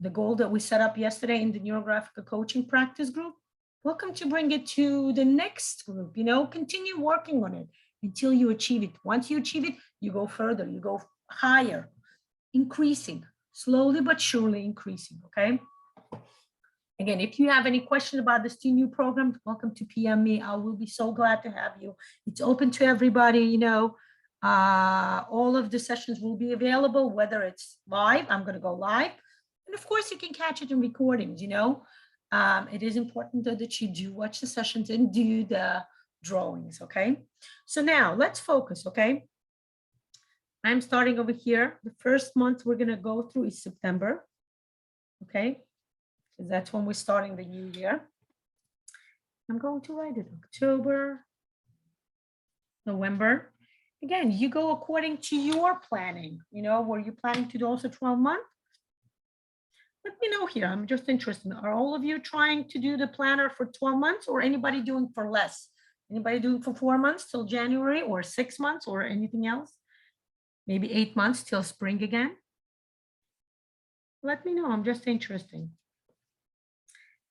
The goal that we set up yesterday in the Neurographica coaching practice group, welcome to bring it to the next group, continue working on it until you achieve it. Once you achieve it, you go further, you go higher, increasing, slowly but surely increasing, okay? Again, if you have any questions about this two new programs, welcome to PM me. I will be so glad to have you. It's open to everybody, you know. All of the sessions will be available, whether it's live, I'm going to go live. And of course, you can catch it in recordings, you know. It is important though that you do watch the sessions and do the drawings, okay? So now let's focus, okay? I'm starting over here. The first month we're going to go through is September, okay? Because that's when we're starting the new year. I'm going to write it October, November. Again, you go according to your planning. You know, were you planning to do also 12 months? Let me know here. I'm just interested. Are all of you trying to do the planner for 12 months or anybody doing for less? Anybody doing for 4 months till January or 6 months or anything else? Maybe 8 months till spring again? Let me know. I'm just interested.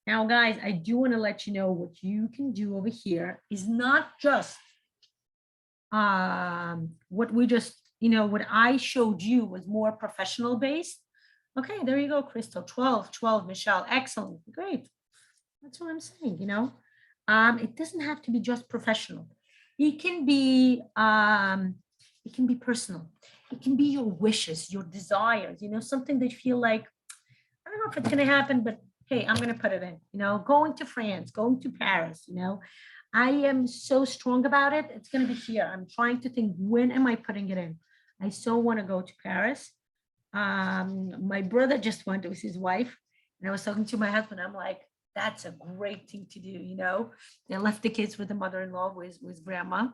Now, guys, I do want to let you know what you can do over here is not just what we just, you know, what I showed you was more professional based. Okay, there you go, Crystal. 12, Michelle. Excellent. Great. That's what I'm saying, you know. It doesn't have to be just professional. It can be personal. It can be your wishes, your desires, you know, something that you feel like, I don't know if it's going to happen, but hey, I'm going to put it in, you know, going to France, going to Paris, you know, I am so strong about it. It's going to be here. I'm trying to think, when am I putting it in? I so want to go to Paris. My brother just went with his wife and I was talking to my husband. I'm like, that's a great thing to do. You know, they left the kids with the mother-in-law, with grandma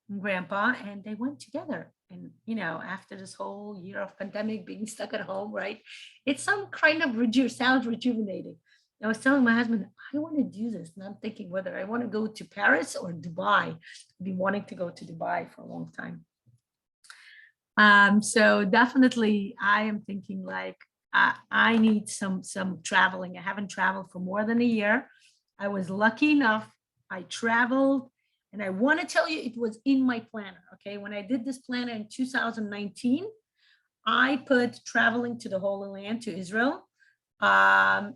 and grandpa, and they went together. And, you know, after this whole year of pandemic, being stuck at home, right? It's some kind of sounds rejuvenating. I was telling my husband, I want to do this. And I'm thinking whether I want to go to Paris or Dubai. I've been wanting to go to Dubai for a long time. So definitely I am thinking like, I need some traveling. I haven't traveled for more than a year. I was lucky enough. I traveled, and I want to tell you, it was in my planner. Okay. When I did this planner in 2019, I put traveling to the Holy Land, to Israel. I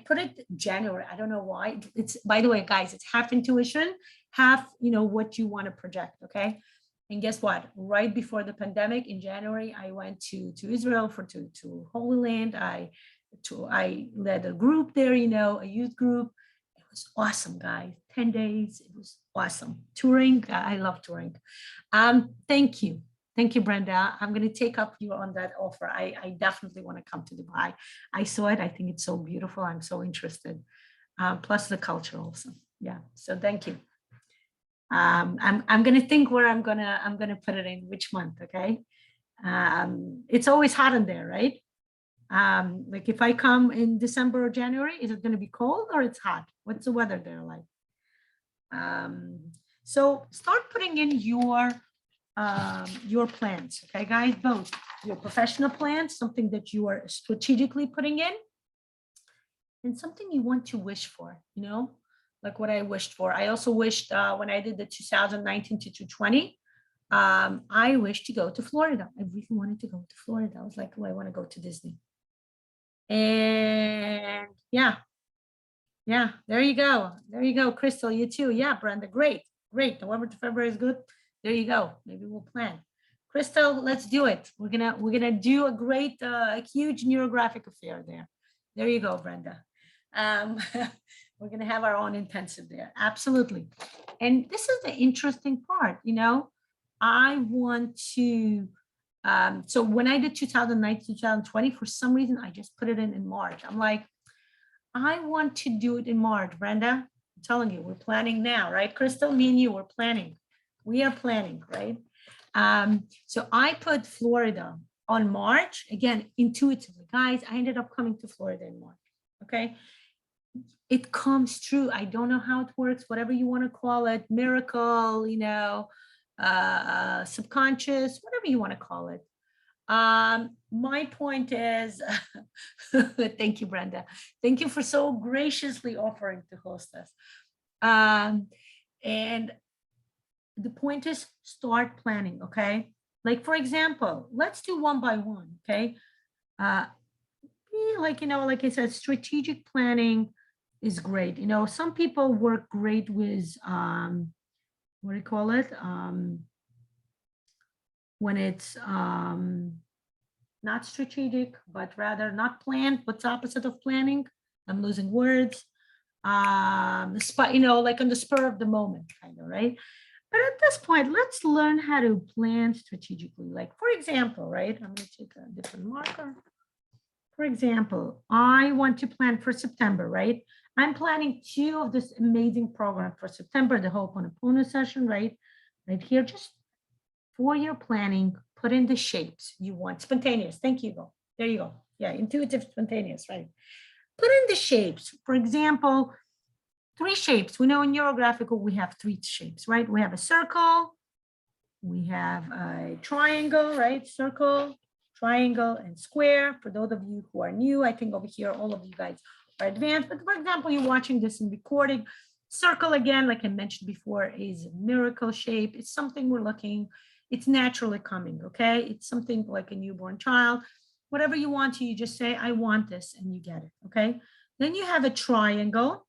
put it January. I don't know why. It's, by the way, guys, it's half intuition, half, you know, what you want to project. Okay. And guess what? Right before the pandemic in January, I went to Israel to Holy Land. I led a group there, you know, a youth group. It was awesome, guys. 10 days. It was awesome. Touring. I love touring. Thank you. Thank you, Brenda. I'm going to take up you on that offer. I definitely want to come to Dubai. I saw it. I think it's so beautiful. I'm so interested. Plus the culture also. Yeah. So thank you. I'm going to think where I'm going to put it in which month. Okay. It's always hot in there, right? Like if I come in December or January, is it going to be cold or it's hot? What's the weather there like? So start putting in your plans. Okay, guys, both your professional plans, something that you are strategically putting in, and something you want to wish for, you know, like what I wished for. I also wished when I did the 2019 to 2020, I wished to go to Florida. I really wanted to go to Florida. I was like, oh, I want to go to Disney. And yeah, there you go. There you go, Crystal, you too. Yeah, Brenda, great. November to February is good. There you go. Maybe we'll plan. Crystal, let's do it. We're gonna do a great, huge neurographic affair there. There you go, Brenda. We're gonna have our own intensive there. Absolutely. And this is the interesting part, you know. I want to. So when I did 2019, 2020, for some reason I just put it in March. I'm like, I want to do it in March, Brenda. I'm telling you, we're planning now, right, Crystal? Me and you, we're planning. We are planning, right? So I put Florida on March, again, intuitively. Guys, I ended up coming to Florida in March, okay? It comes true. I don't know how it works, whatever you want to call it, miracle, you know, subconscious, whatever you want to call it. My point is, thank you, Brenda. Thank you for so graciously offering to host us. And the point is, start planning, okay? Like, for example, let's do one by one, okay? like, like I said, strategic planning is great. Some people work great with, what do you call it? When it's not strategic, but rather not planned. What's the opposite of planning? I'm losing words. Like on the spur of the moment, kind of, right? But at this point, let's learn how to plan strategically. Like, for example, right? I'm going to take a different marker. For example, I want to plan for September, right? I'm planning 2 of this amazing program for September, the Ho'oponopono session, right? Right here, just for your planning, put in the shapes you want. Spontaneous, thank you. There you go. Yeah, intuitive, spontaneous, right? Put in the shapes. For example, 3 shapes. We know in Neurographica, we have 3 shapes, right? We have a circle, we have a triangle, right? Circle, triangle, and square. For those of you who are new, I think over here, all of you guys are advanced. But for example, you're watching this in recording. Circle, again, like I mentioned before, is a miracle shape. It's something we're looking, it's naturally coming, okay? It's something like a newborn child. Whatever you want to, you just say, I want this, and you get it, okay? Then you have a triangle.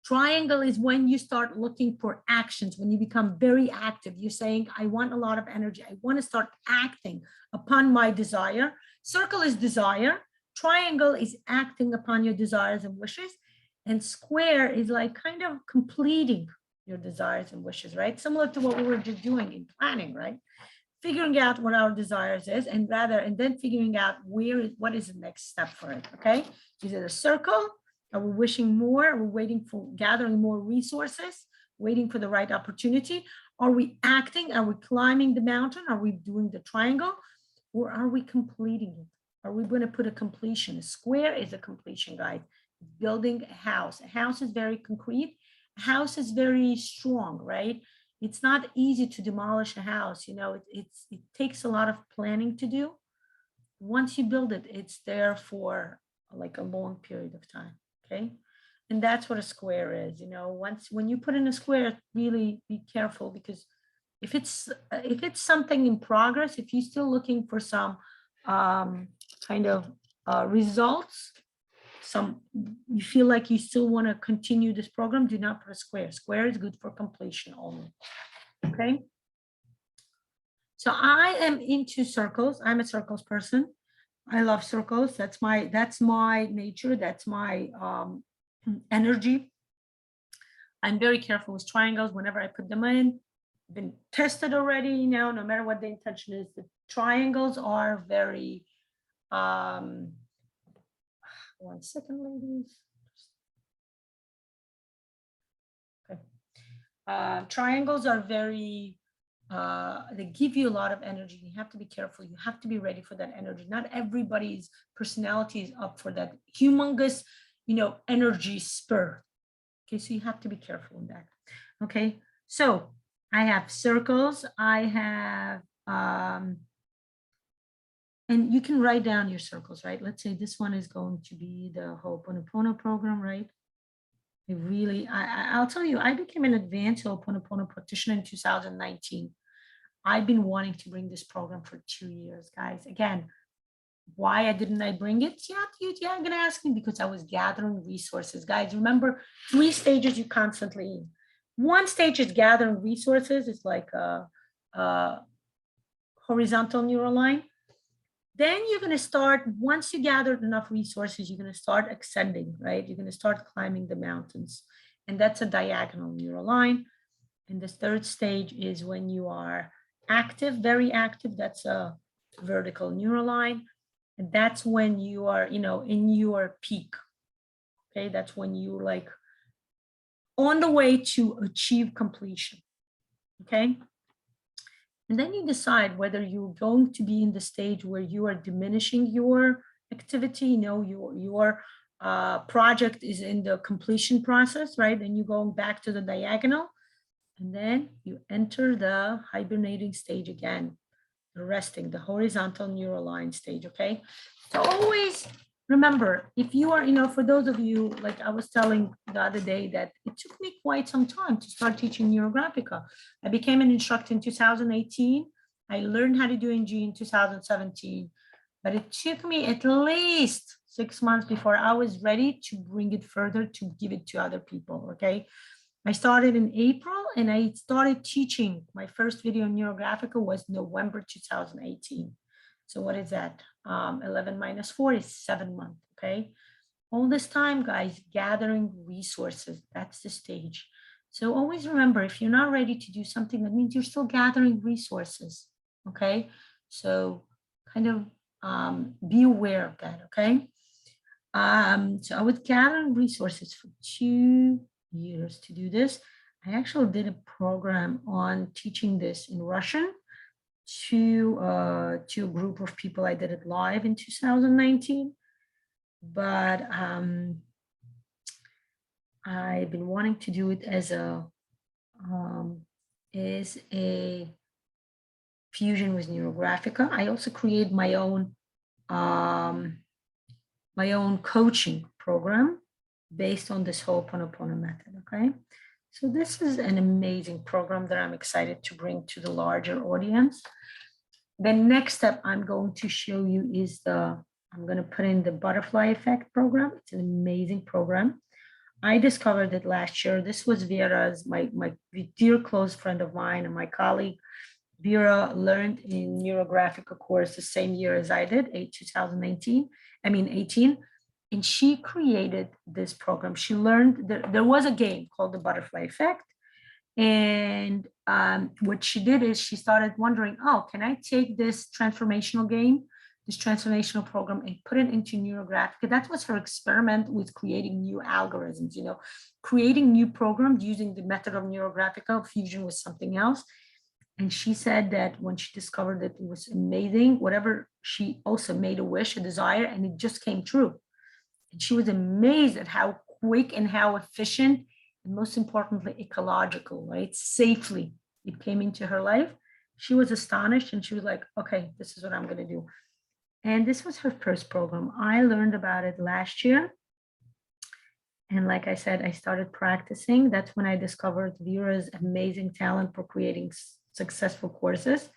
Triangle is when you start looking for actions, when you become very active. You're saying, I want a lot of energy. I want to start acting upon my desire. Circle is desire. Triangle is acting upon your desires and wishes. And square is like kind of completing your desires and wishes, right? Similar to what we were just doing in planning, right? Figuring out what our desires is, and then figuring out what is the next step for it, okay? Is it a circle? Are we wishing more? Are we waiting for gathering more resources, waiting for the right opportunity? Are we acting? Are we climbing the mountain? Are we doing the triangle? Or are we completing it? Are we going to put a completion? A square is a completion, guys. Building a house. A house is very concrete. A house is very strong, right? It's not easy to demolish a house. It takes a lot of planning to do. Once you build it, it's there for like a long period of time. Okay. And that's what a square is. When you put in a square, really be careful, because if it's something in progress, if you're still looking for some kind of results, you feel like you still want to continue this program, do not put a square. Square is good for completion only. Okay. So I am into circles. I'm a circles person. I love circles. That's my nature. That's my energy. I'm very careful with triangles whenever I put them in. Been tested already, no matter what the intention is. The triangles are very, 1 second, ladies. Okay. Triangles are very, they give you a lot of energy. You have to be careful. You have to be ready for that energy. Not everybody's personality is up for that humongous, energy spur. Okay, so you have to be careful in that. Okay, so I have circles. I have, and you can write down your circles, right? Let's say this one is going to be the Ho'oponopono program, right? I'll tell you, I became an advanced Ho'oponopono practitioner in 2019. I've been wanting to bring this program for 2 years, guys. Again, why didn't I bring it? Yeah, you're going to ask me, because I was gathering resources. Guys, remember 3 stages you constantly in. 1 stage is gathering resources. It's like a horizontal neural line. Then you're going to start, once you gathered enough resources, you're going to start ascending, right? You're going to start climbing the mountains. And that's a diagonal neural line. And the 3rd stage is when you are active, very active. That's a vertical neural line. And that's when you are, in your peak. Okay, that's when you're like on the way to achieve completion. Okay. And then you decide whether you're going to be in the stage where you are diminishing your activity, your project is in the completion process, right? Then you're going back to the diagonal, and then you enter the hibernating stage again, the resting, the horizontal neural line stage, okay? So always remember, if you are, for those of you, like I was telling the other day, that it took me quite some time to start teaching Neurographica. I became an instructor in 2018. I learned how to do NG in 2017. but it took me at least 6 months before I was ready to bring it further, to give it to other people, okay? I started in April and I started teaching. My first video in Neurographica was November 2018. So what is that? 11 minus 4 is 7 months, okay? All this time, guys, gathering resources, that's the stage. So always remember, if you're not ready to do something, that means you're still gathering resources, okay? So kind of be aware of that, okay? So I was gathering resources for 2 years to do this. I actually did a program on teaching this in Russian to a group of people. I did it live in 2019, but I've been wanting to do it as a fusion with Neurographica. I also create my own coaching program based on this Ho'oponopono method, okay? So this is an amazing program that I'm excited to bring to the larger audience. The next step I'm going to show you is I'm going to put in the butterfly effect program. It's an amazing program. I discovered it last year. This was Vera's, my dear close friend of mine and my colleague. Vera learned in Neurographic course the same year as I did, 18. And she created this program. She learned that there was a game called the butterfly effect. And what she did is she started wondering, oh, can I take this transformational game, this transformational program, and put it into Neurographic? That was her experiment with creating new algorithms, creating new programs using the method of Neurographica fusion with something else. And she said that when she discovered that it was amazing, whatever, she also made a wish, a desire, and it just came true. And she was amazed at how quick and how efficient, and most importantly, ecological, right? Safely it came into her life. She was astonished and she was like, okay, this is what I'm going to do. And this was her first program. I learned about it last year. And like I said, I started practicing. That's when I discovered Vera's amazing talent for creating successful courses.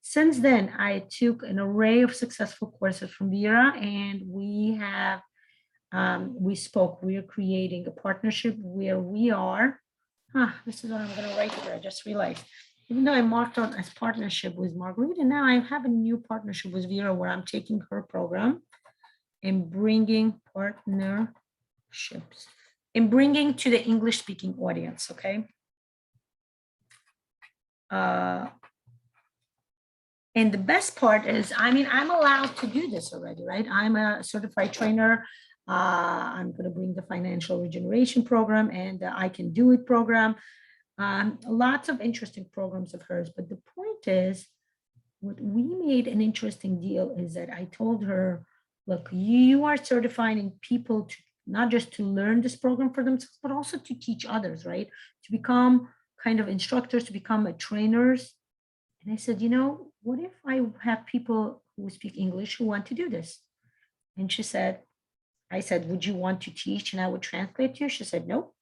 Since then, I took an array of successful courses from Vera, and we spoke. We are creating a partnership where we are. This is what I'm going to write here. I just realized. Even though I marked on as partnership with Marguerite, and now I have a new partnership with Vera where I'm taking her program and bringing partnerships and bringing to the English-speaking audience, okay? And the best part is, I'm allowed to do this already, right? I'm a certified trainer. I'm going to bring the financial regeneration program and the I Can Do It program. Lots of interesting programs of hers. But the point is, what we made an interesting deal is that I told her, look, you are certifying people to not just to learn this program for themselves, but also to teach others, right? To become kind of instructors, to become trainers. And I said, what if I have people who speak English who want to do this? And I said, would you want to teach and I would translate to you? She said, nope,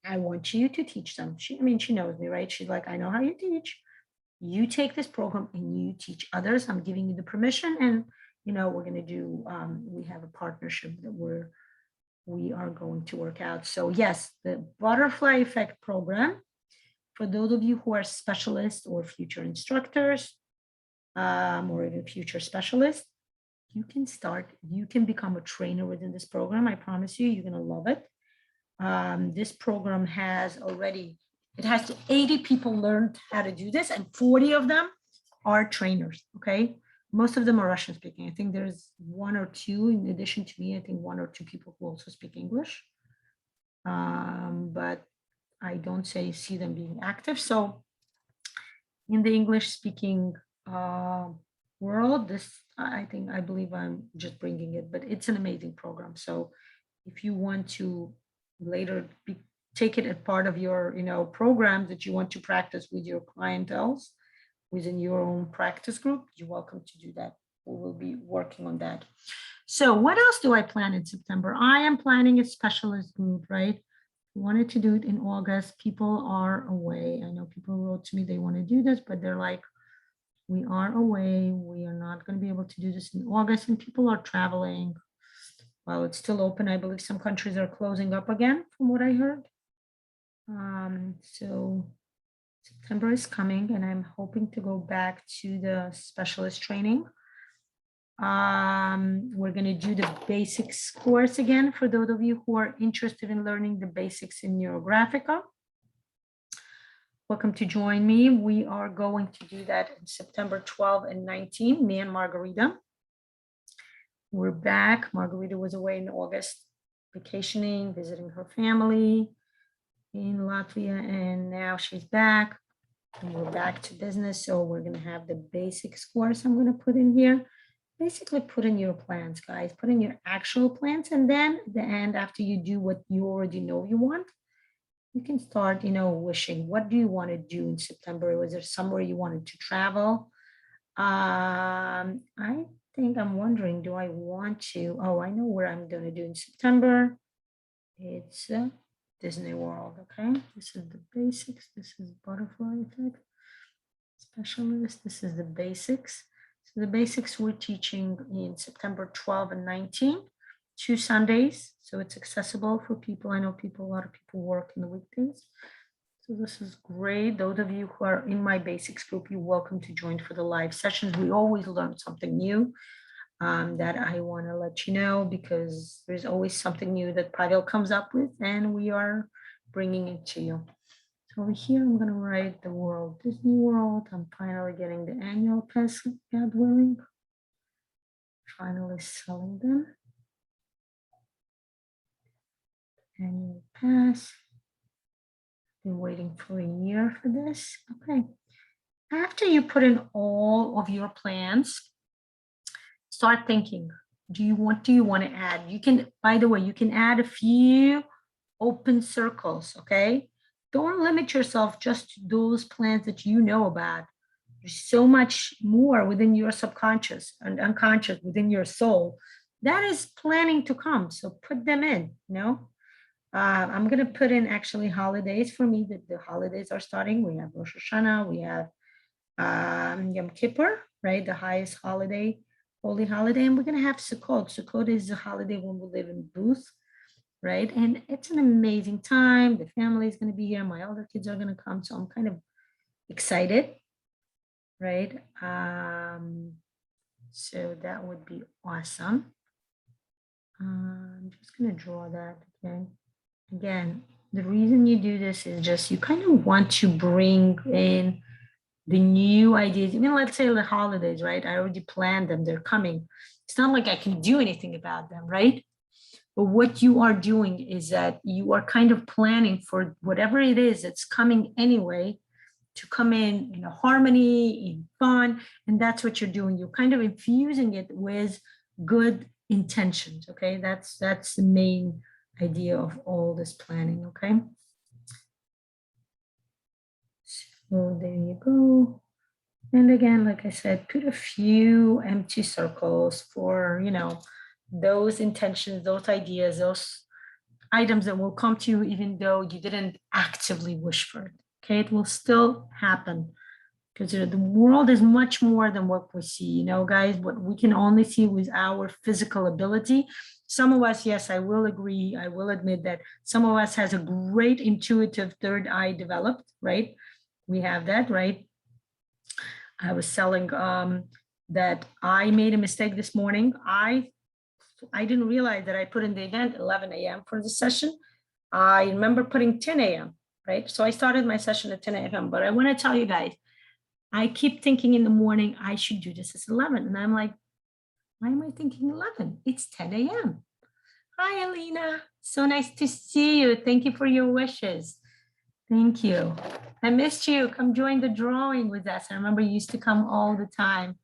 I want you to teach them. She knows me, right? She's like, I know how you teach. You take this program and you teach others. I'm giving you the permission. And, we're going to do, we have a partnership that we are going to work out. So yes, the butterfly effect program, for those of you who are specialists or future instructors, or even future specialists, you can become a trainer within this program. I promise you, you're going to love it. This program has 80 people learned how to do this, and 40 of them are trainers, okay? Most of them are Russian speaking. I think there's 1 or 2, in addition to me, I think 1 or 2 people who also speak English. But I don't see them being active. So in the English speaking world, I believe I'm just bringing it, but it's an amazing program. So if you want to later take it as part of your, program that you want to practice with your clientele within your own practice group, you're welcome to do that. We will be working on that. So what else do I plan in September? I am planning a specialist group, right? I wanted to do it in August. People are away. I know people wrote to me, they want to do this, but they're like, We are away. We are not going to be able to do this in August, and people are traveling. While it's still open, I believe some countries are closing up again, from what I heard. So September is coming, and I'm hoping to go back to the specialist training. We're going to do the basics course again for those of you who are interested in learning the basics in Neurographica. Welcome to join me. We are going to do that in September 12 and 19, me and Margarita. We're back. Margarita was away in August, vacationing, visiting her family in Latvia, and now she's back. And we're back to business. So we're going to have the basics course I'm going to put in here. Basically, put in your plans, guys. Put in your actual plans. And then at the end, after you do what you already know you want, you can start, wishing. What do you want to do in September? Was there somewhere you wanted to travel? I think I'm wondering, do I want to? Oh, I know where I'm going to do in September. It's Disney World, okay? This is the basics. This is butterfly effect. Specialist, this is the basics. So the basics we're teaching in September 12 and 19, 2 Sundays. So it's accessible for people. I know a lot of people work in the weekdays. So this is great. Those of you who are in my basics group, you're welcome to join for the live sessions. We always learn something new that I want to let you know, because there's always something new that Pavel comes up with, and we are bringing it to you. So over here, I'm going to write the Walt Disney World. I'm finally getting the annual pass, God willing. Finally selling them. Annual pass. Been waiting for a year for this. Okay. After you put in all of your plans, start thinking. What do you want to add? You can, by the way, you can add a few open circles, okay? Don't limit yourself just to those plans that you know about. There's so much more within your subconscious and unconscious, within your soul, that is planning to come. So put them in, I'm going to put in actually holidays for me. That the holidays are starting. We have Rosh Hashanah, we have Yom Kippur, right? The highest holiday, holy holiday. And we're going to have Sukkot. Sukkot is the holiday when we live in booth, right? And it's an amazing time. The family is going to be here. My other kids are going to come. So I'm kind of excited, right? So that would be awesome. I'm just going to draw that again. Again, the reason you do this is just you kind of want to bring in the new ideas. Even let's say the holidays, right? I already planned them. They're coming. It's not like I can do anything about them, right? But what you are doing is that you are kind of planning for whatever it is that's coming anyway to come in harmony, in fun. And that's what you're doing. You're kind of infusing it with good intentions, okay? That's the main idea of all this planning, okay? So there you go. And again, like I said, put a few empty circles for, those intentions, those ideas, those items that will come to you even though you didn't actively wish for it, okay? It will still happen because the world is much more than what we see, guys. What we can only see with our physical ability. Some of us, yes, I will agree, I will admit that some of us has a great intuitive third eye developed, right? We have that, right? I was selling that I made a mistake this morning. I didn't realize that I put in the event 11 a.m. for the session. I remember putting 10 a.m., right? So I started my session at 10 a.m. But I want to tell you guys, I keep thinking in the morning, I should do this at 11. And I'm like, why am I thinking 11? It's 10 a.m. Hi, Alina. So nice to see you. Thank you for your wishes. Thank you. I missed you. Come join the drawing with us. I remember you used to come all the time.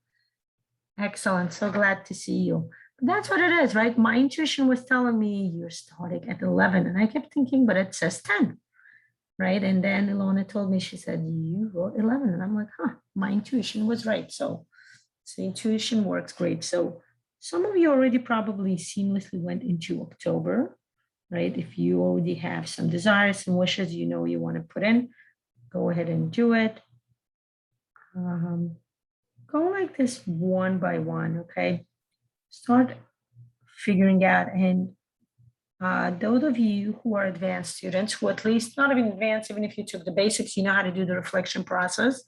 Excellent. So glad to see you. But that's what it is, right? My intuition was telling me you're starting at 11. And I kept thinking, but it says 10. Right. And then Ilona told me, she said, you wrote 11. And I'm like, my intuition was right. So intuition works great. So some of you already probably seamlessly went into October, right? If you already have some desires and wishes, you want to put in, go ahead and do it. go like this one by one, okay? Start figuring out, and those of you who are advanced students, who at least, not even advanced, even if you took the basics, you know how to do the reflection process,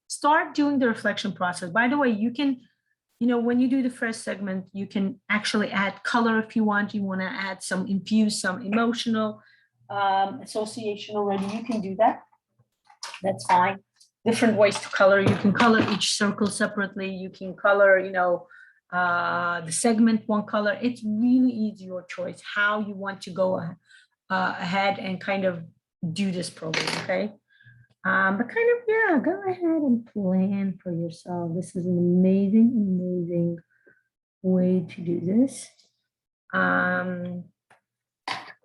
start doing the reflection process. By the way, you can, you know, when you do the first segment, you can actually add color if you want. You want to add some, infuse some emotional association already, you can do that. That's fine. Different ways to color. You can color each circle separately. You can color, you know, the segment one color. It's really easy, your choice, how you want to go ahead and kind of do this program, okay? But kind of, yeah, go ahead and plan for yourself. This is an amazing, amazing way to do this.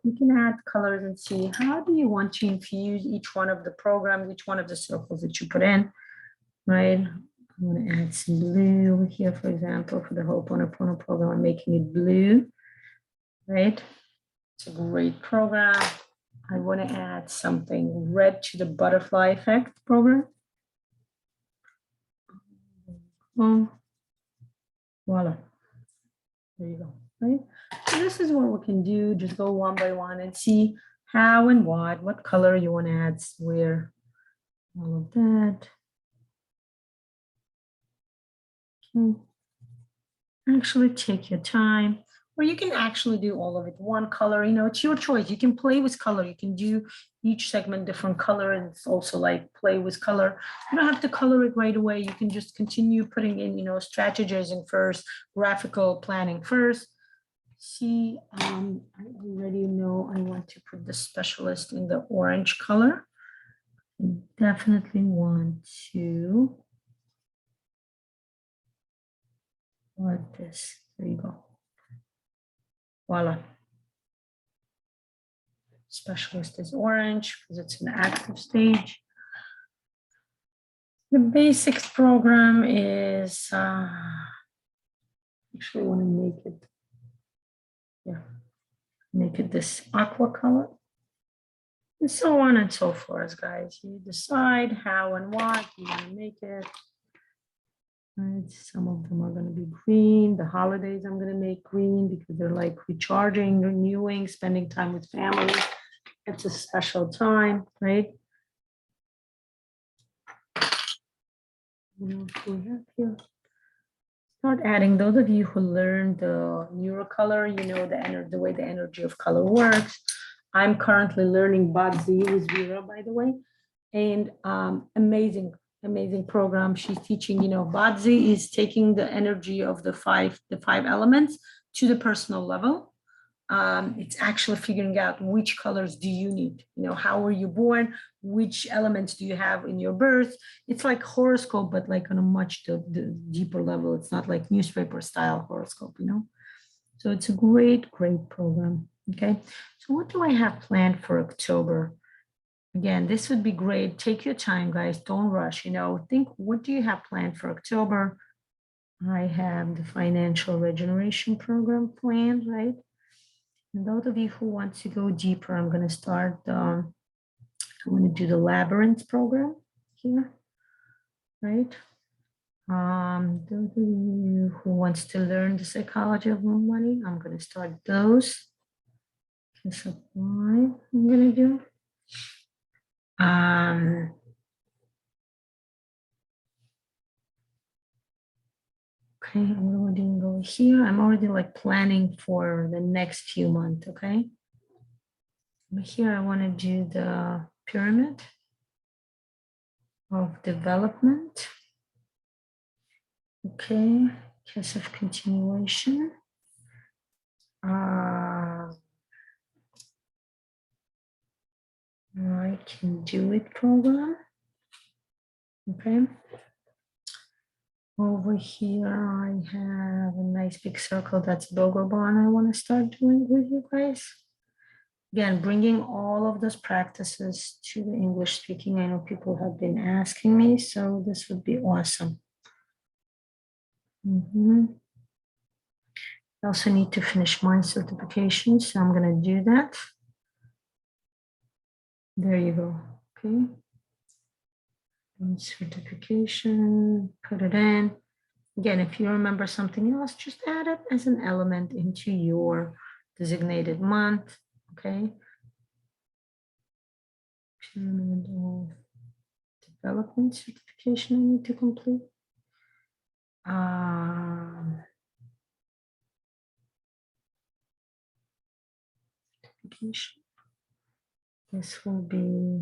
You can add colors and see how do you want to infuse each one of the programs, each one of the circles that you put in, right? I'm going to add some blue over here, for example, for the Ho'oponopono program. I'm making it blue, right? It's a great program. I want to add something red to the butterfly effect program. Oh, voila. There you go, right? So this is what we can do. Just go one by one and see how and what color you want to add where, all of that. Okay. Actually take your time, or you can actually do all of it one color. You know, it's your choice. You can play with color. You can do each segment different color, and it's also like play with color. You don't have to color it right away. You can just continue putting in, you know, strategizing first, graphical planning first. See, I already know I want to put the specialist in the orange color. Definitely want to, like this. There you go. Voila. Specialist is orange because it's an active stage. The basics program is, actually want to make it, yeah, make it this aqua color. And so on and so forth, guys. You decide how and what you want to make it. Right. Some of them are going to be green. The holidays I'm going to make green because they're like recharging, renewing, spending time with family. It's a special time, right? Start adding. Those of you who learned the neurocolor, you know the way the energy of color works. I'm currently learning Badzi with Vera, by the way, and amazing program. She's teaching, you know, Badzi is taking the energy of the five elements to the personal level. It's actually figuring out which colors do you need, you know, how were you born, which elements do you have in your birth. It's like horoscope, but like on a much deeper level. It's not like newspaper style horoscope, you know. So it's a great program. Okay, so what do I have planned for October? Again, this would be great. Take your time, guys. Don't rush. You know, think, what do you have planned for October? I have the financial regeneration program planned, right? And those of you who want to go deeper, I'm going to start. I'm going to do the Labyrinth program here, right? Those of you who wants to learn the psychology of money, I'm going to start those. Supply I'm going to do. Okay, I'm already going to go here. I'm already like planning for the next few months, okay? But here I want to do the pyramid of development. Okay, case of continuation. I can do it program. Okay. Over here, I have a nice big circle that's Bogobon I want to start doing with you guys. Again, bringing all of those practices to the English speaking. I know people have been asking me, so this would be awesome. I also need to finish my certification, so I'm going to do that. There you go. Okay. And certification, put it in. Again, if you remember something else, just add it as an element into your designated month, okay? Pyramid of development certification I need to complete. Certification. This will be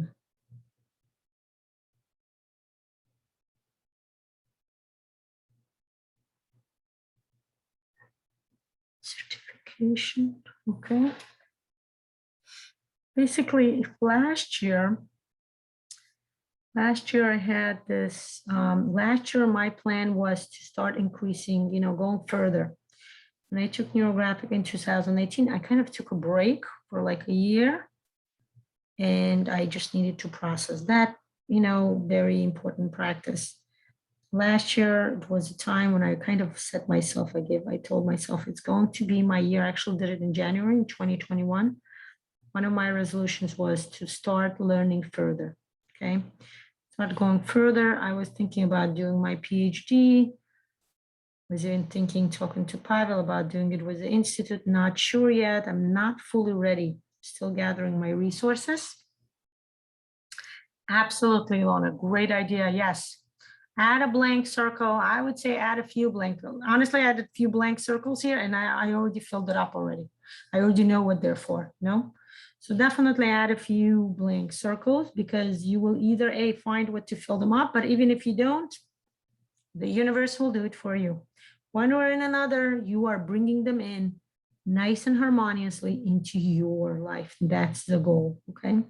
certification, okay? Basically, last year I had this, last year my plan was to start increasing, going further. When I took Neurographic in 2018, I kind of took a break for like a year, and I just needed to process that, very important practice. Last year, it was a time when I kind of set myself, I told myself it's going to be my year. I actually did it in January in 2021. One of my resolutions was to start learning further, okay? Start going further. I was thinking about doing my PhD. Was even thinking, talking to Pavel about doing it with the Institute. Not sure yet. I'm not fully ready. Still gathering my resources. Absolutely, Lana. Great idea. Yes. Add a blank circle. I would say add a few blank. Honestly, I added a few blank circles here, and I already filled it up already. I already know what they're for. No? So definitely add a few blank circles, because you will either find what to fill them up, but even if you don't, the universe will do it for you. One way or another, you are bringing them in nice and harmoniously into your life. That's the goal, okay?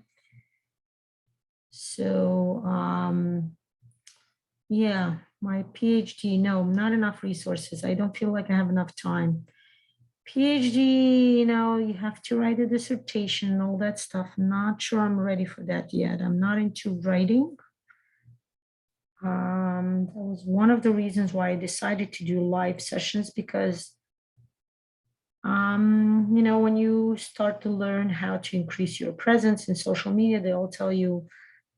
So, yeah, my PhD, no, not enough resources. I don't feel like I have enough time. PhD, you have to write a dissertation, all that stuff. Not sure I'm ready for that yet. I'm not into writing. That was one of the reasons why I decided to do live sessions, because, when you start to learn how to increase your presence in social media, they all tell you,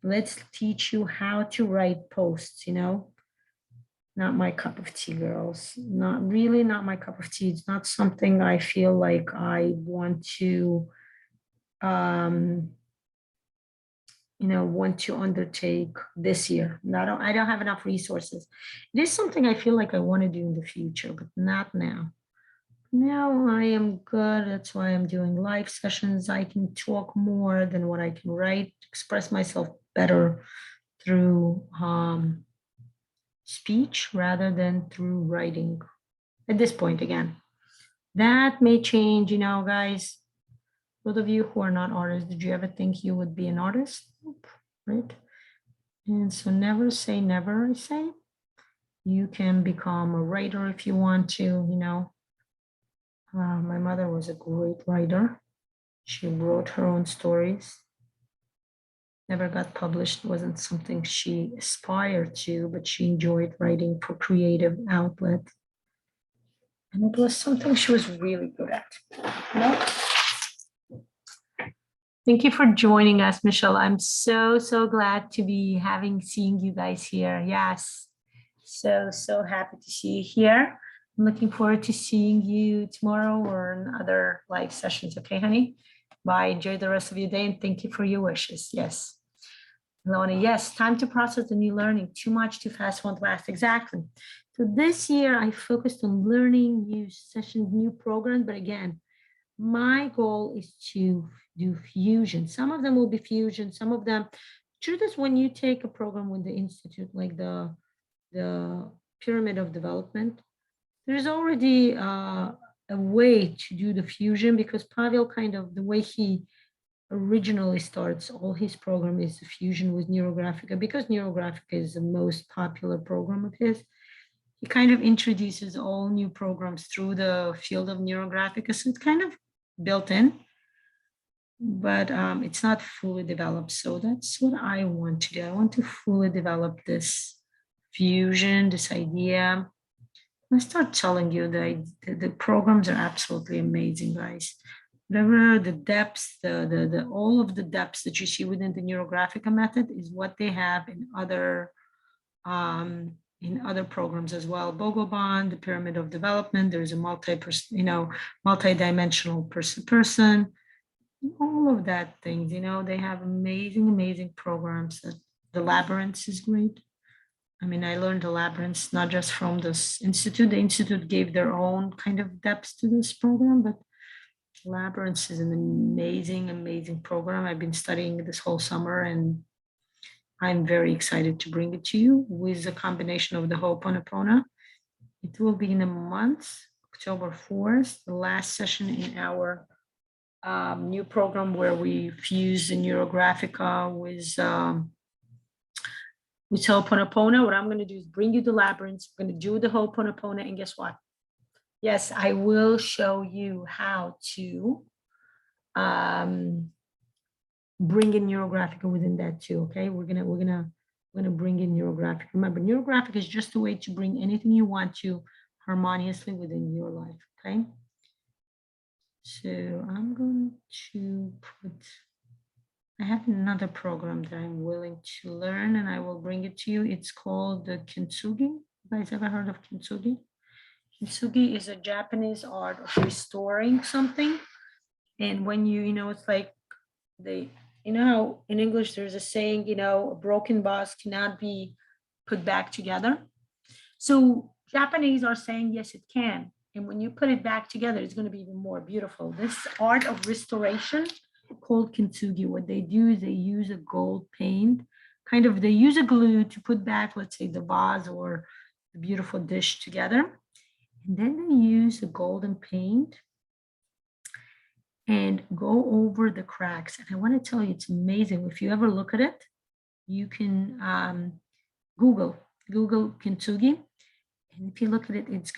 let's teach you how to write posts, Not my cup of tea, girls. Not really, not my cup of tea. It's not something I feel like I want to, want to undertake this year. I don't have enough resources. It is something I feel like I want to do in the future, but not now. Now I am good. That's why I'm doing live sessions. I can talk more than what I can write, express myself better through speech rather than through writing at this point again. That may change, guys. Those of you who are not artists, did you ever think you would be an artist? Right? And so never say never, I say. You can become a writer if you want to, my mother was a great writer. She wrote her own stories. Never got published, wasn't something she aspired to, but she enjoyed writing for creative outlet. And it was something she was really good at. Thank you for joining us, Michelle. I'm so glad to be seeing you guys here. Yes. So happy to see you here. I'm looking forward to seeing you tomorrow or in other live sessions. Okay, honey? Bye. Enjoy the rest of your day, and thank you for your wishes. Yes. Lana, yes, time to process the new learning. Too much, too fast, won't last. Exactly. So this year I focused on learning new sessions, new programs, but again, my goal is to do fusion. Some of them will be fusion. Some of them, truth is, when you take a program with the Institute, like the Pyramid of Development, there's already a way to do the fusion, because Pavel the way he originally starts all his program is the fusion with Neurographica, because Neurographica is the most popular program of his. He kind of introduces all new programs through the field of Neurographica, so it's kind of built in, but it's not fully developed. So that's what I want to do. I want to fully develop this fusion, this idea. I start telling you the programs are absolutely amazing, guys. Whatever the depths, the all of the depths that you see within the Neurographica method is what they have in other in other programs as well. Bogobon, the Pyramid of Development. There's a multi-dimensional person. All of that things. They have amazing programs. The Labyrinth is great. I mean, I learned the Labyrinth not just from this institute. The institute gave their own kind of depth to this program, but Labyrinth is an amazing program. I've been studying this whole summer, and I'm very excited to bring it to you with a combination of the Ho'oponopono. It will be in a month, October 4th, the last session in our new program where we fuse the Neurographica with Ho'oponopono. What I'm going to do is bring you the Labyrinth. I'm going to do the Ho'oponopono, and guess what? Yes, I will show you how to bring in Neurographica within that too. Okay, we're gonna bring in Neurographic. Remember, Neurographic is just a way to bring anything you want to harmoniously within your life. Okay, so I'm going to put. I have another program that I'm willing to learn, and I will bring it to you. It's called the Kintsugi. You guys ever heard of Kintsugi? Kintsugi is a Japanese art of restoring something. And when it's like how in English there's a saying, a broken vase cannot be put back together. So Japanese are saying, yes, it can. And when you put it back together, it's going to be even more beautiful. This art of restoration called Kintsugi, what they do is they use a gold paint, they use a glue to put back, let's say, the vase or the beautiful dish together. And then they use a golden paint and go over the cracks. And I want to tell you, it's amazing. If you ever look at it, you can Google Kintsugi. And if you look at it, it's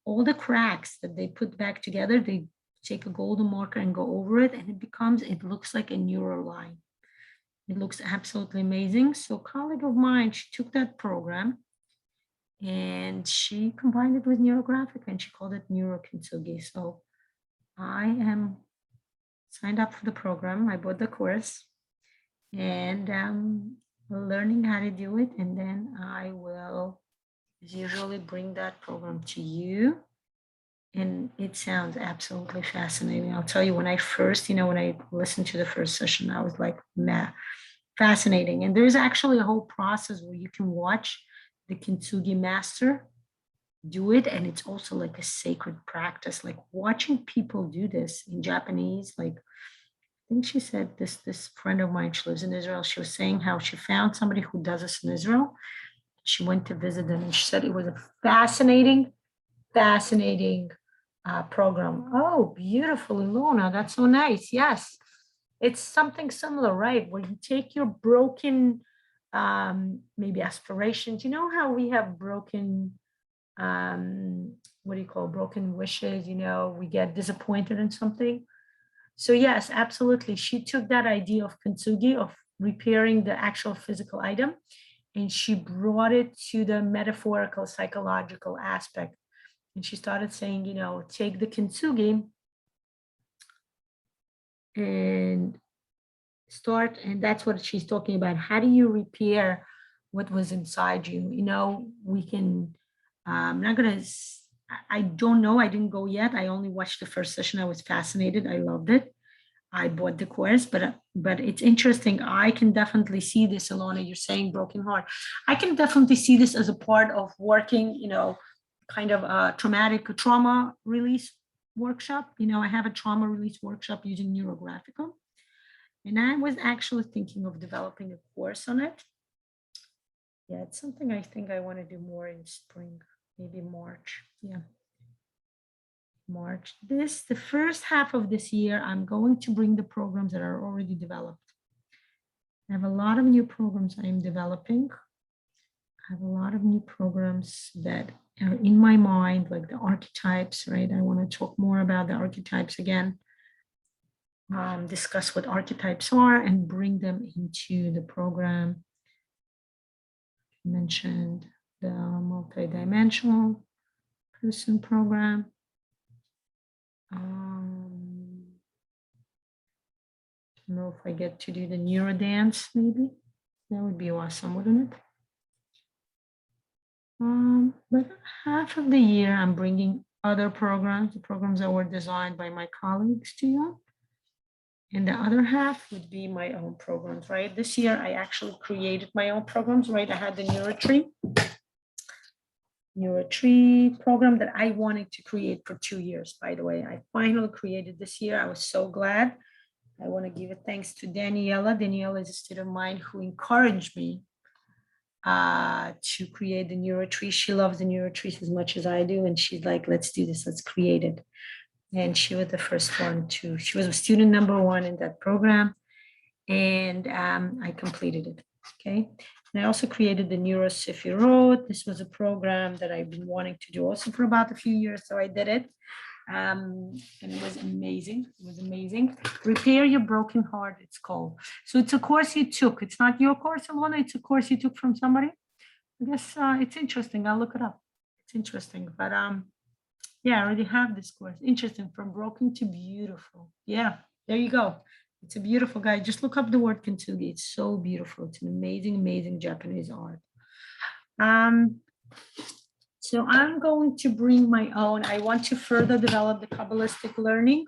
all the cracks that they put back together, they take a golden marker and go over it, and it looks like a neural line. It looks absolutely amazing. So a colleague of mine, she took that program and she combined it with Neurographic, and she called it NeuroKintsugi. So I am signed up for the program. I bought the course, and learning how to do it. And then I will usually bring that program to you. And it sounds absolutely fascinating. I'll tell you, when I first, when I listened to the first session, I was like, fascinating. And there's actually a whole process where you can watch the Kintsugi master do it. And it's also like a sacred practice, like watching people do this in Japanese. Like, I think she said this friend of mine, she lives in Israel. She was saying how she found somebody who does this in Israel. She went to visit them, and she said it was a fascinating program. Oh, beautiful, Lana. That's so nice. Yes. It's something similar, right? Where you take your broken, maybe aspirations. You know how we have broken, broken wishes? We get disappointed in something. So yes, absolutely. She took that idea of kintsugi, of repairing the actual physical item, and she brought it to the metaphorical, psychological aspect. And she started saying, take the kintsugi and start, and that's what she's talking about. How do you repair what was inside you? We can, I'm not going to, I don't know. I didn't go yet. I only watched the first session. I was fascinated. I loved it. I bought the course, but it's interesting. I can definitely see this, Alona. You're saying broken heart. I can definitely see this as a part of working, kind of a trauma release workshop. I have a trauma release workshop using Neurographica. And I was actually thinking of developing a course on it. Yeah, it's something I think I want to do more in spring, maybe March. Yeah. March. The first half of this year, I'm going to bring the programs that are already developed. I have a lot of new programs I am developing. I have a lot of new programs that are in my mind, like the archetypes, right? I want to talk more about the archetypes again, discuss what archetypes are and bring them into the program. I mentioned the multidimensional person program. I don't know if I get to do the neuro dance, maybe. That would be awesome, wouldn't it? But half of the year, I'm bringing other programs, the programs that were designed by my colleagues to you. And the other half would be my own programs, right? This year, I actually created my own programs, right? I had the Neurotree program that I wanted to create for 2 years, by the way. I finally created this year. I was so glad. I want to give a thanks to Daniela. Daniela is a student of mine who encouraged me to create the Neurotree. She loves the Neurotree as much as I do. And she's like, let's do this, let's create it. And she was the first one to, she was a student number 1 in that program. And I completed it, okay? And I also created the Neurosifirot. This was a program that I've been wanting to do also for about a few years, so I did it. And it was amazing. It was amazing. Repair Your Broken Heart, it's called. So it's a course you took. It's not your course, Lana. It's a course you took from somebody. I guess it's interesting. I'll look it up. It's interesting. But yeah, I already have this course. Interesting. From broken to beautiful. Yeah, there you go. It's a beautiful guy. Just look up the word kintsugi. It's so beautiful. It's an amazing, amazing Japanese art. So I'm going to bring my own. I want to further develop the Kabbalistic learning,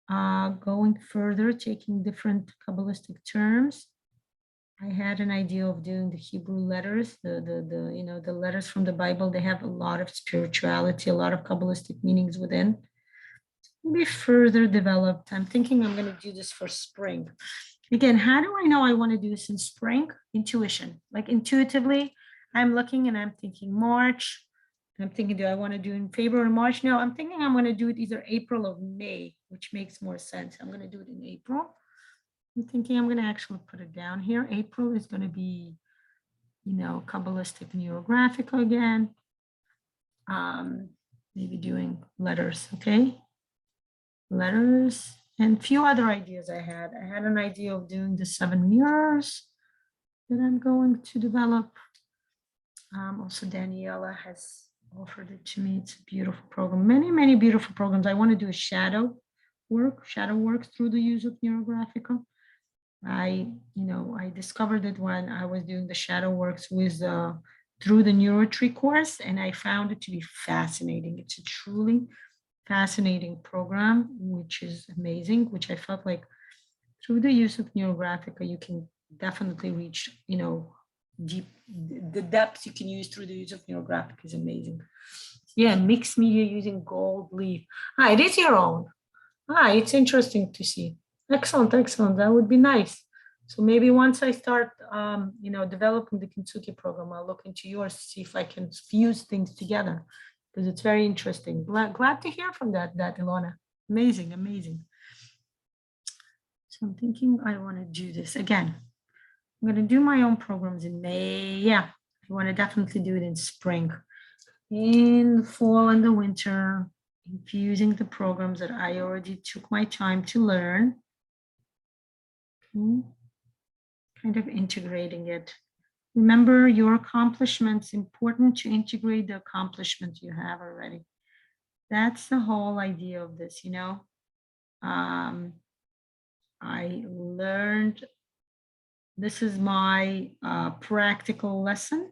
going further, taking different Kabbalistic terms. I had an idea of doing the Hebrew letters, the letters from the Bible. They have a lot of spirituality, a lot of Kabbalistic meanings within. Be further developed. I'm thinking I'm going to do this for spring. Again, how do I know I want to do this in spring? Intuition. Like intuitively, I'm looking and I'm thinking March. I'm thinking, do I want to do it in February or March? No, I'm thinking I'm going to do it either April or May, which makes more sense. I'm going to do it in April. I'm thinking I'm going to actually put it down here. April is going to be, Kabbalistic Neurographica again. Maybe doing letters, okay? Letters and a few other ideas I had. I had an idea of doing the 7 mirrors that I'm going to develop. Also, Daniela has offered it to me. It's a beautiful program. Many, many beautiful programs. I want to do a shadow work through the use of Neurographica. I discovered it when I was doing the shadow works with through the Neurotree course, and I found it to be fascinating. It's a truly fascinating program, which is amazing, which I felt like through the use of Neurographica, you can definitely reach, deep, the depth you can use through the use of Neurographica is amazing. Yeah, mixed media using gold leaf. It is your own. It's interesting to see. Excellent. That would be nice. So maybe once I start, developing the Kintsugi program, I'll look into yours to see if I can fuse things together, because it's very interesting. Glad to hear from that, Ilona. Amazing. So I'm thinking I want to do this again. I'm going to do my own programs in May. Yeah, I want to definitely do it in spring. In the fall and the winter, infusing the programs that I already took my time to learn. Kind of integrating it. Remember your accomplishments, important to integrate the accomplishments you have already. That's the whole idea of this, I learned, this is my practical lesson.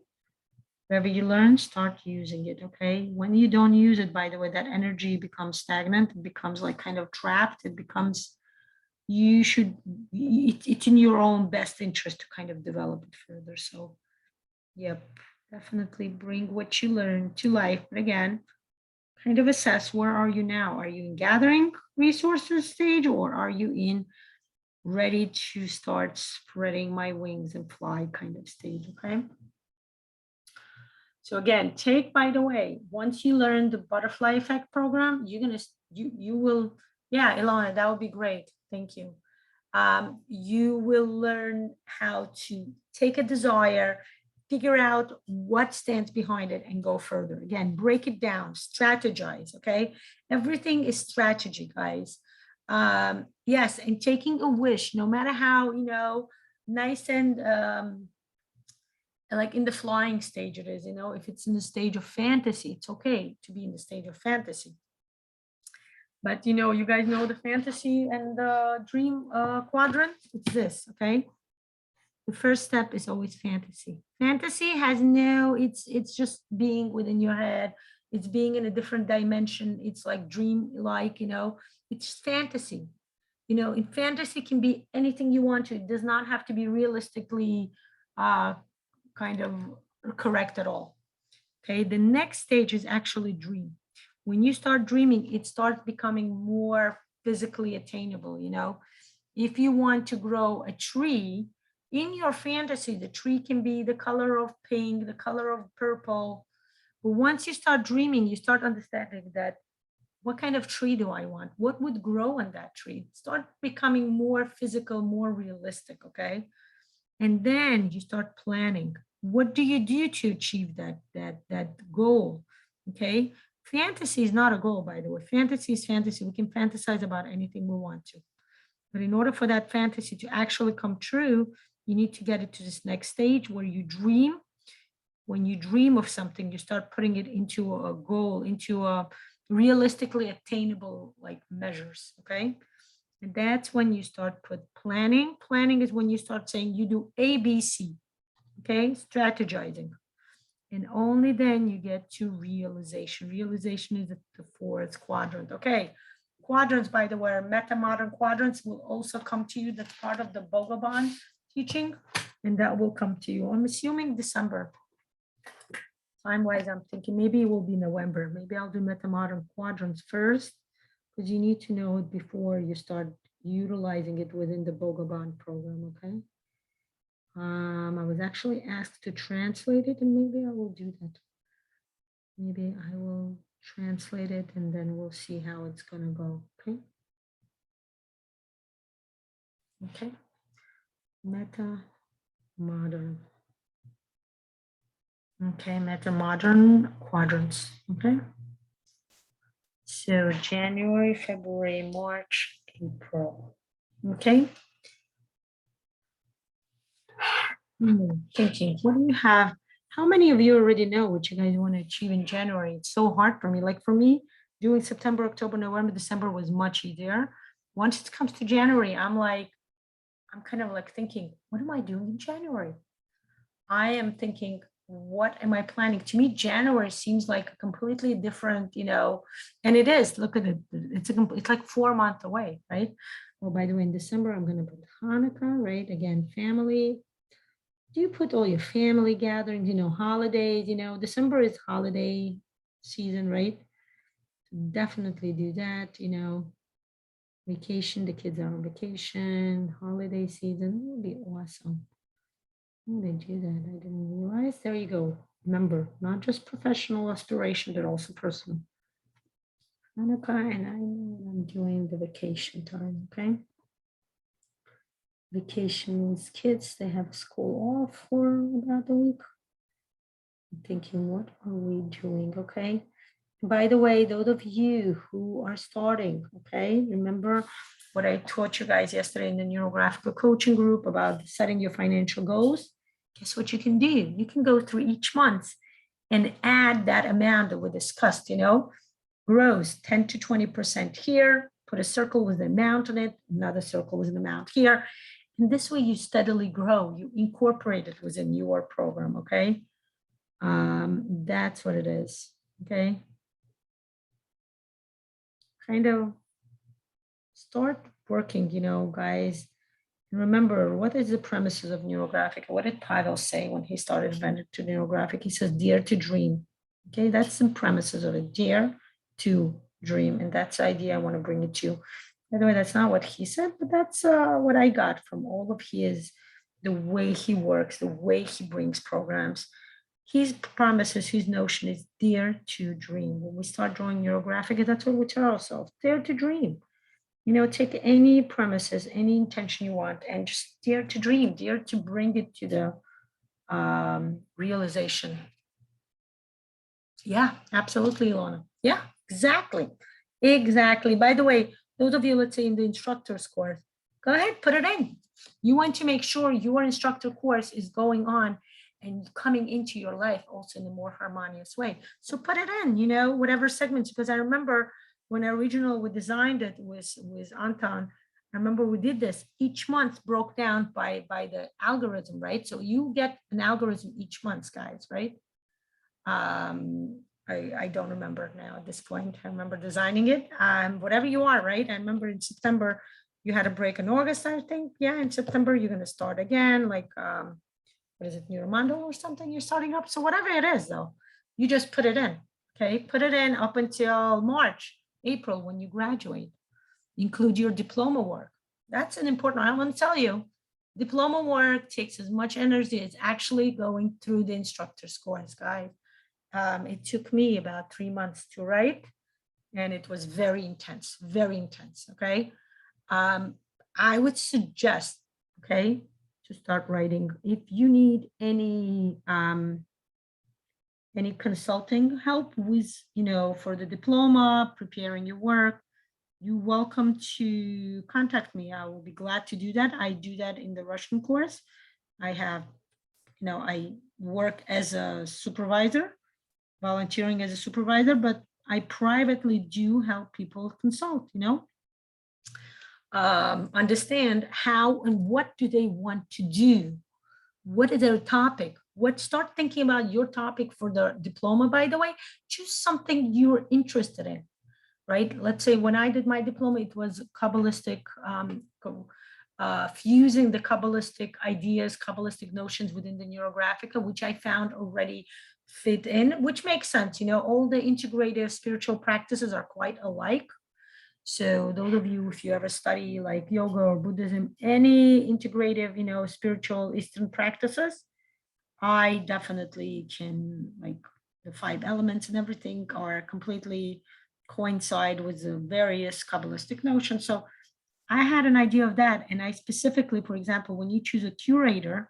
Whatever you learn, start using it, okay? When you don't use it, by the way, that energy becomes stagnant. It becomes like kind of trapped. It becomes, it's in your own best interest to kind of develop it further. So, yep, definitely bring what you learn to life. But again, kind of assess, where are you now? Are you in gathering resources stage, or are you in ready to start spreading my wings and fly kind of stage, okay? So again, by the way, once you learn the butterfly effect program, you will, yeah, Ilona, that would be great. Thank you. You will learn how to take a desire, figure out what stands behind it, and go further. Again, break it down, strategize, okay? Everything is strategy, guys. Yes, and taking a wish, no matter how, nice and like in the flying stage it is, if it's in the stage of fantasy, it's okay to be in the stage of fantasy. But you guys know the fantasy and the dream quadrant. It's this, okay? The first step is always fantasy. Fantasy has no, it's just being within your head. It's being in a different dimension. It's like dream-like, it's fantasy. In fantasy can be anything you want to. It does not have to be realistically kind of correct at all. Okay, the next stage is actually dream. When you start dreaming, it starts becoming more physically attainable. If you want to grow a tree, in your fantasy, the tree can be the color of pink, the color of purple. But once you start dreaming, you start understanding that what kind of tree do I want? What would grow on that tree? Start becoming more physical, more realistic, okay? And then you start planning. What do you do to achieve that goal? Okay. Fantasy is not a goal, by the way. Fantasy is fantasy. We can fantasize about anything we want to. But in order for that fantasy to actually come true, you need to get it to this next stage where you dream. When you dream of something, you start putting it into a goal, into a realistically attainable like measures. Okay. And that's when you start put planning. Planning is when you start saying you do A, B, C, okay? Strategizing. And only then you get to realization. Realization is the fourth quadrant, okay? Quadrants, by the way, meta-modern quadrants will also come to you. That's part of the Bhagavan teaching, and that will come to you. I'm assuming December. Time-wise, I'm thinking maybe it will be November. Maybe I'll do meta-modern quadrants first, because you need to know it before you start utilizing it within the Bhagavan program, okay? I was actually asked to translate it, and maybe I will do that. Maybe I will translate it, and then we'll see how it's gonna go, okay? Okay, meta-modern. Okay, meta-modern quadrants, okay? So January, February, March, April. Okay. Thinking, what do you have? How many of you already know what you guys want to achieve in January? It's so hard for me. Like for me, doing September, October, November, December was much easier. Once it comes to January, I'm kind of like thinking, what am I doing in January? I am thinking, what am I planning? To me, January seems like a completely different, and it is. Look at it. It's like 4 months away, right? Oh, by the way, in December, I'm going to put Hanukkah, right? Again, family. Do you put all your family gatherings, holidays, December is holiday season, right? Definitely do that, vacation, the kids are on vacation, holiday season, it would be awesome. Oh, they do that. I didn't realize. There you go. Remember, not just professional aspiration, but also personal. Hanukkah, and I'm doing the vacation time, okay? Vacation means kids, they have school off for about a week. I'm thinking, what are we doing, okay? By the way, those of you who are starting, okay, remember what I taught you guys yesterday in the Neurographica coaching group about setting your financial goals? Guess what you can do? You can go through each month and add that amount that we discussed, grows 10 to 20% here, put a circle with an amount on it, another circle with an amount here. And this way you steadily grow, you incorporate it within your program, okay? That's what it is, okay? Kind of start working, guys. And remember, what is the premises of Neurographic? What did Pavel say when he started inventing to Neurographic? He says, dare to dream. Okay, that's the premises of it. Dare to dream. And that's the idea I want to bring it to you. By the way, that's not what he said, but that's what I got from all of the way he works, the way he brings programs. His promises, his notion is dare to dream. When we start drawing Neurographic, that's what we tell ourselves, dare to dream. Take any premises, any intention you want, and just dare to dream, dare to bring it to the realization. Yeah, absolutely, Lana. Yeah, exactly. Exactly. By the way, those of you, let's say in the instructor's course, go ahead, put it in. You want to make sure your instructor course is going on and coming into your life also in a more harmonious way. So put it in, whatever segments, because I remember when originally we designed it with Anton, I remember we did this each month, broke down by the algorithm, right? So you get an algorithm each month, guys, right? I don't remember now at this point. I remember designing it. Whatever you are, right? I remember in September you had a break in August, I think. Yeah, in September you're going to start again, like what is it, Neuromando or something you're starting up. So whatever it is, though, you just put it in. Okay, put it in up until March, April when you graduate. Include your diploma work. That's an important. I want to tell you, diploma work takes as much energy as actually going through the instructor's course, guys. It took me about 3 months to write, and it was very intense, okay? I would suggest, okay, to start writing. If you need any consulting help with, for the diploma, preparing your work, you're welcome to contact me. I will be glad to do that. I do that in the Russian course. I have, I work as a supervisor, volunteering as a supervisor, but I privately do help people consult, understand how and what do they want to do? What is their topic? Start thinking about your topic for the diploma, by the way. Choose something you're interested in, right? Let's say when I did my diploma, it was Kabbalistic, fusing the Kabbalistic ideas, Kabbalistic notions within the Neurographica, which I found already fit in, which makes sense. All the integrative spiritual practices are quite alike. So those of you, if you ever study like yoga or Buddhism, any integrative, spiritual Eastern practices, I definitely can, like the 5 elements and everything are completely coincide with the various Kabbalistic notions. So I had an idea of that. And I specifically, for example, when you choose a curator,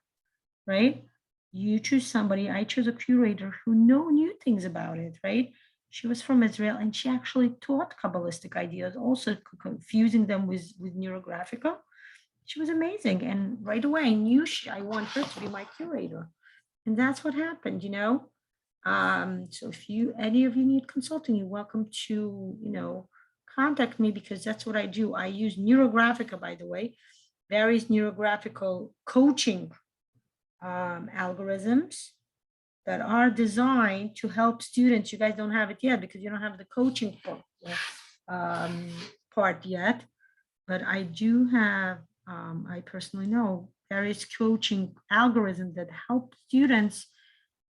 right? You choose somebody, I chose a curator who knew things about it, right? She was from Israel and she actually taught Kabbalistic ideas, also confusing them with Neurographica. She was amazing. And right away I knew I want her to be my curator. And that's what happened, So if any of you need consulting, you're welcome to, contact me, because that's what I do. I use Neurographica, by the way, various neurographical coaching algorithms that are designed to help students. You guys don't have it yet because you don't have the coaching part yet, but I do have, I personally know various coaching algorithms that help students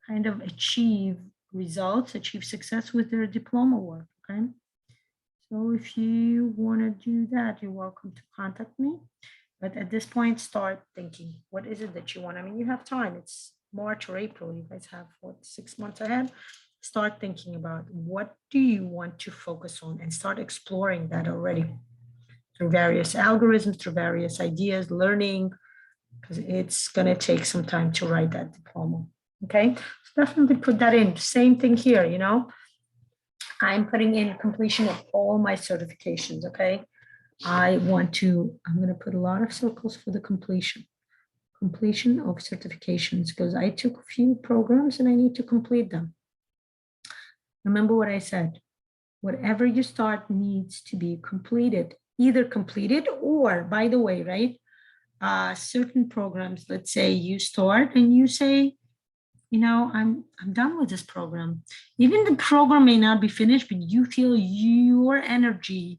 kind of achieve results, achieve success with their diploma work, okay? So if you want to do that, you're welcome to contact me. But at this point, start thinking, what is it that you want? I mean, you have time. It's March or April. You guys have, 6 months ahead? Start thinking about what do you want to focus on and start exploring that already through various algorithms, through various ideas, learning, because it's going to take some time to write that diploma. Okay, so definitely put that in. Same thing here, I'm putting in completion of all my certifications, okay? I'm going to put a lot of circles for the completion of certifications, because I took a few programs and I need to complete them. Remember what I said, whatever you start needs to be completed, either completed or, by the way, right? Certain programs, let's say you start and you say, I'm done with this program. Even the program may not be finished, but you feel your energy,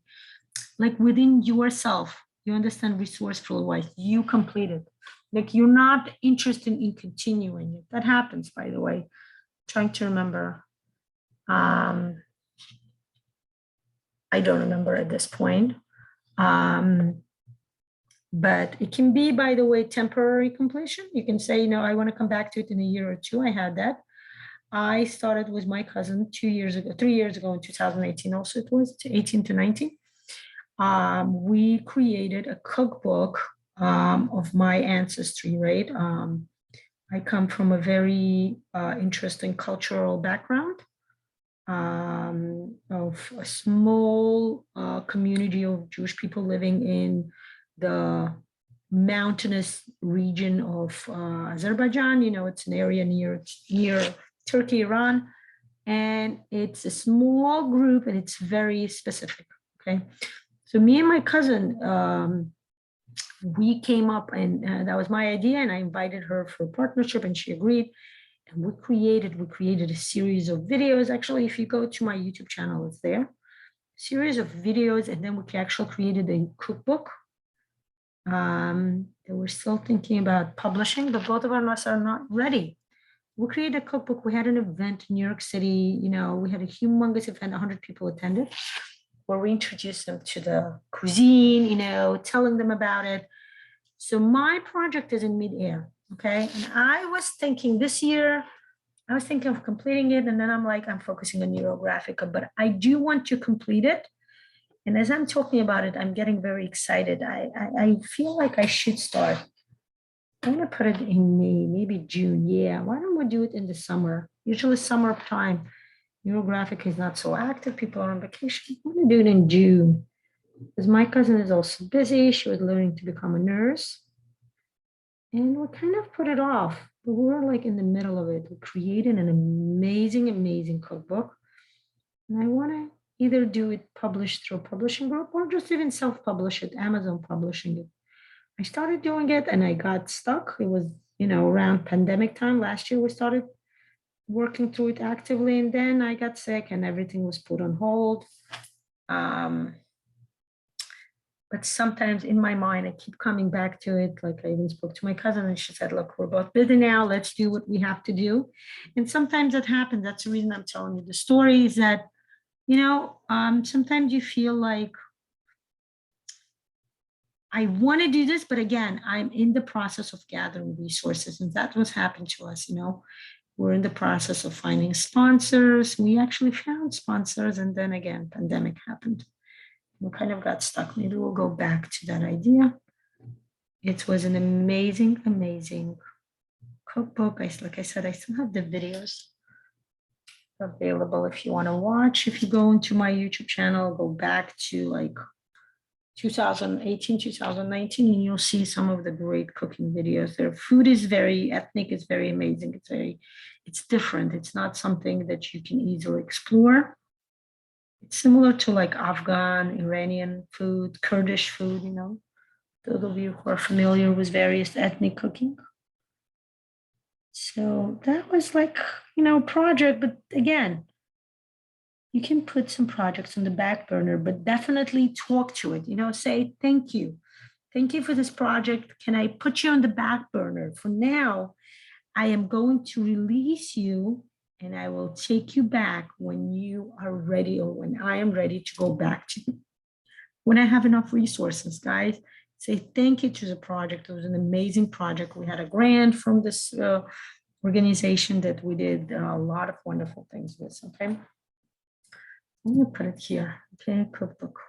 like within yourself, you understand, resourceful wise, you completed. Like you're not interested in continuing it. That happens, by the way. I'm trying to remember. I don't remember at this point. But it can be, by the way, temporary completion. You can say, I want to come back to it in a year or two. I had that. I started with my cousin 3 years ago in 2018. Also, it was 18 to 19. We created a cookbook of my ancestry, right? I come from a very interesting cultural background of a small community of Jewish people living in the mountainous region of Azerbaijan. It's an area near Turkey, Iran, and it's a small group and it's very specific, okay? So me and my cousin, we came up, and that was my idea, and I invited her for a partnership, and she agreed. And we created a series of videos. Actually, if you go to my YouTube channel, it's there. Series of videos, and then we actually created a cookbook. That we're still thinking about publishing, but both of us are not ready. We created a cookbook. We had an event in New York City. You know, we had a humongous event. 100 people attended, where we introduced them to the cuisine. You know, telling them about it. So my project is in midair. Okay, and I was thinking this year, I was thinking of completing it, and then I'm like, I'm focusing on Neurographica, but I do want to complete it. And as I'm talking about it, I'm getting very excited. I feel like I should start. I'm gonna put it in May, maybe June. Yeah, why don't we do it in the summer? Usually summertime, Neurographic is not so active. People are on vacation. I'm gonna do it in June. Because my cousin is also busy. She was learning to become a nurse. And we kind of put it off, but we're like in the middle of it. We created an amazing, amazing cookbook. And I want to either do it published through a publishing group or just even self-publish it, Amazon publishing it. I started doing it and I got stuck. It was, you know, around pandemic time last year, we started working through it actively. And then I got sick and everything was put on hold. But sometimes in my mind, I keep coming back to it. Like I even spoke to my cousin and she said, look, we're both busy now. Let's do what we have to do. And sometimes that happens. That's the reason I'm telling you the story is that, you know, sometimes you feel like I want to do this, but again, I'm in the process of gathering resources. And that's what's happened to us, you know. We're in the process of finding sponsors. We actually found sponsors. And then again, pandemic happened. We kind of got stuck. Maybe we'll go back to that idea. It was an amazing, amazing cookbook. Like I said, I still have the videos available if you want to watch. If you go into my YouTube channel, go back to like 2018, 2019, and you'll see some of the great cooking videos. Their food is very ethnic, it's very amazing. It's different. It's not something that you can easily explore. It's similar to like Afghan, Iranian food, Kurdish food, you know, those of you who are familiar with various ethnic cooking. So that was like, you know, a project, but again, you can put some projects on the back burner, but definitely talk to it, you know, say, thank you. Thank you for this project. Can I put you on the back burner? For now, I am going to release you and I will take you back when you are ready or when I am ready to go back to you. When I have enough resources, guys, say thank you to the project. It was an amazing project. We had a grant from this organization that we did a lot of wonderful things with, okay? I'm gonna put it here, okay, cookbook.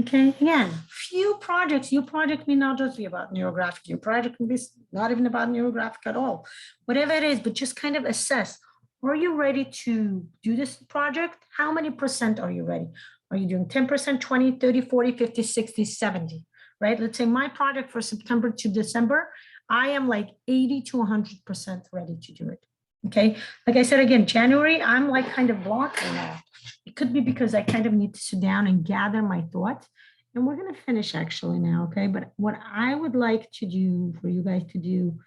Okay, again, few projects. Your project may not just be about Neurographic. Your project can be not even about Neurographic at all. Whatever it is, but just kind of assess. Are you ready to do this project? How many percent are you ready? Are you doing 10%, 20, 30, 40, 50, 60, 70, right? Let's say my project for September to December, I am like 80 to 100% ready to do it. Okay, like I said, again, January, I'm like kind of blocked right now. It could be because I kind of need to sit down and gather my thoughts. And we're going to finish actually now, okay? But what I would like to do for you guys to do,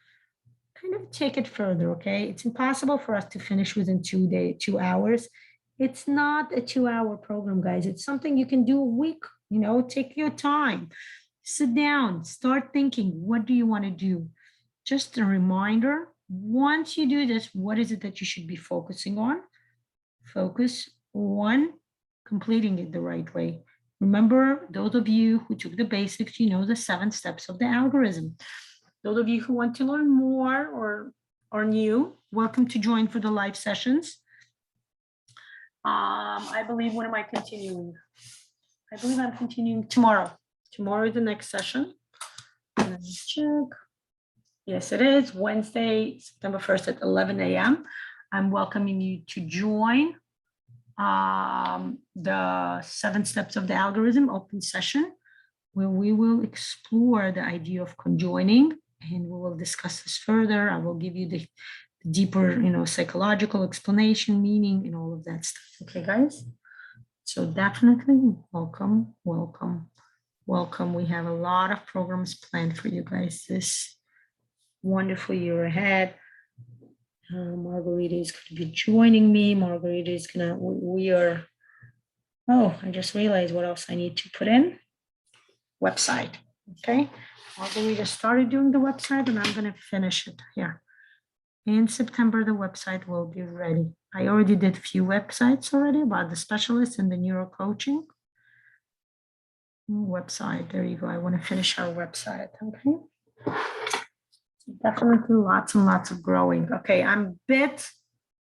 kind of take it further, okay? It's impossible for us to finish within 2 hours. It's not a 2-hour program, guys. It's something you can do a week, you know, take your time. Sit down, start thinking, what do you want to do? Just a reminder, once you do this, what is it that you should be focusing on? Focus on completing it the right way. Remember, those of you who took the basics, you know the 7 steps of the algorithm. Those of you who want to learn more or are new, welcome to join for the live sessions. I believe, when am I continuing? I believe I'm continuing tomorrow. Tomorrow is the next session. Let me check. Yes, it is Wednesday, September 1st at 11 a.m. I'm welcoming you to join the 7 steps of the algorithm open session, where we will explore the idea of conjoining, and we will discuss this further. I will give you the deeper, you know, psychological explanation, meaning, and all of that stuff. Okay, guys? So definitely welcome, welcome, welcome. We have a lot of programs planned for you guys this wonderful year ahead. Margarita is going to be joining me. Margarita is going to, we are, oh, I just realized what else I need to put in. Website, okay? Margarita started doing the website and I'm going to finish it here. In September, the website will be ready. I already did a few websites already about the specialists and the neuro coaching. Website, there you go. I want to finish our website, okay? Definitely lots and lots of growing. Okay, I'm a bit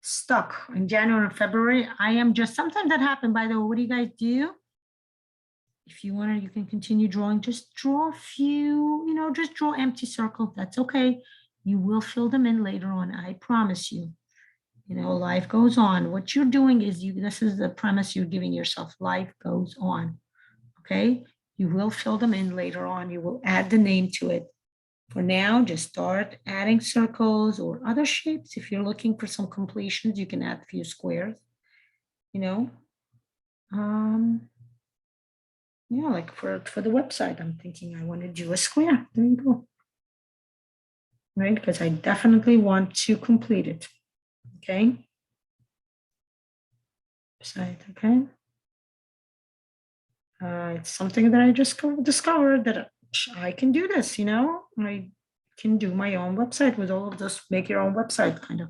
stuck in January and February. I am just, sometimes that happens, by the way. What do you guys do? If you want to, you can continue drawing. Just draw a few, you know, just draw empty circles. That's okay. You will fill them in later on. I promise you. You know, life goes on. What you're doing is this is the premise you're giving yourself. Life goes on. Okay. You will fill them in later on. You will add the name to it. For now, just start adding circles or other shapes. If you're looking for some completions, you can add a few squares, you know. Yeah, like for the website, I'm thinking I want to do a square. There you go. Right, because I definitely want to complete it. Okay. Website, okay. It's something that I just discovered that I can do this, you know. I can do my own website with all of this, make your own website kind of.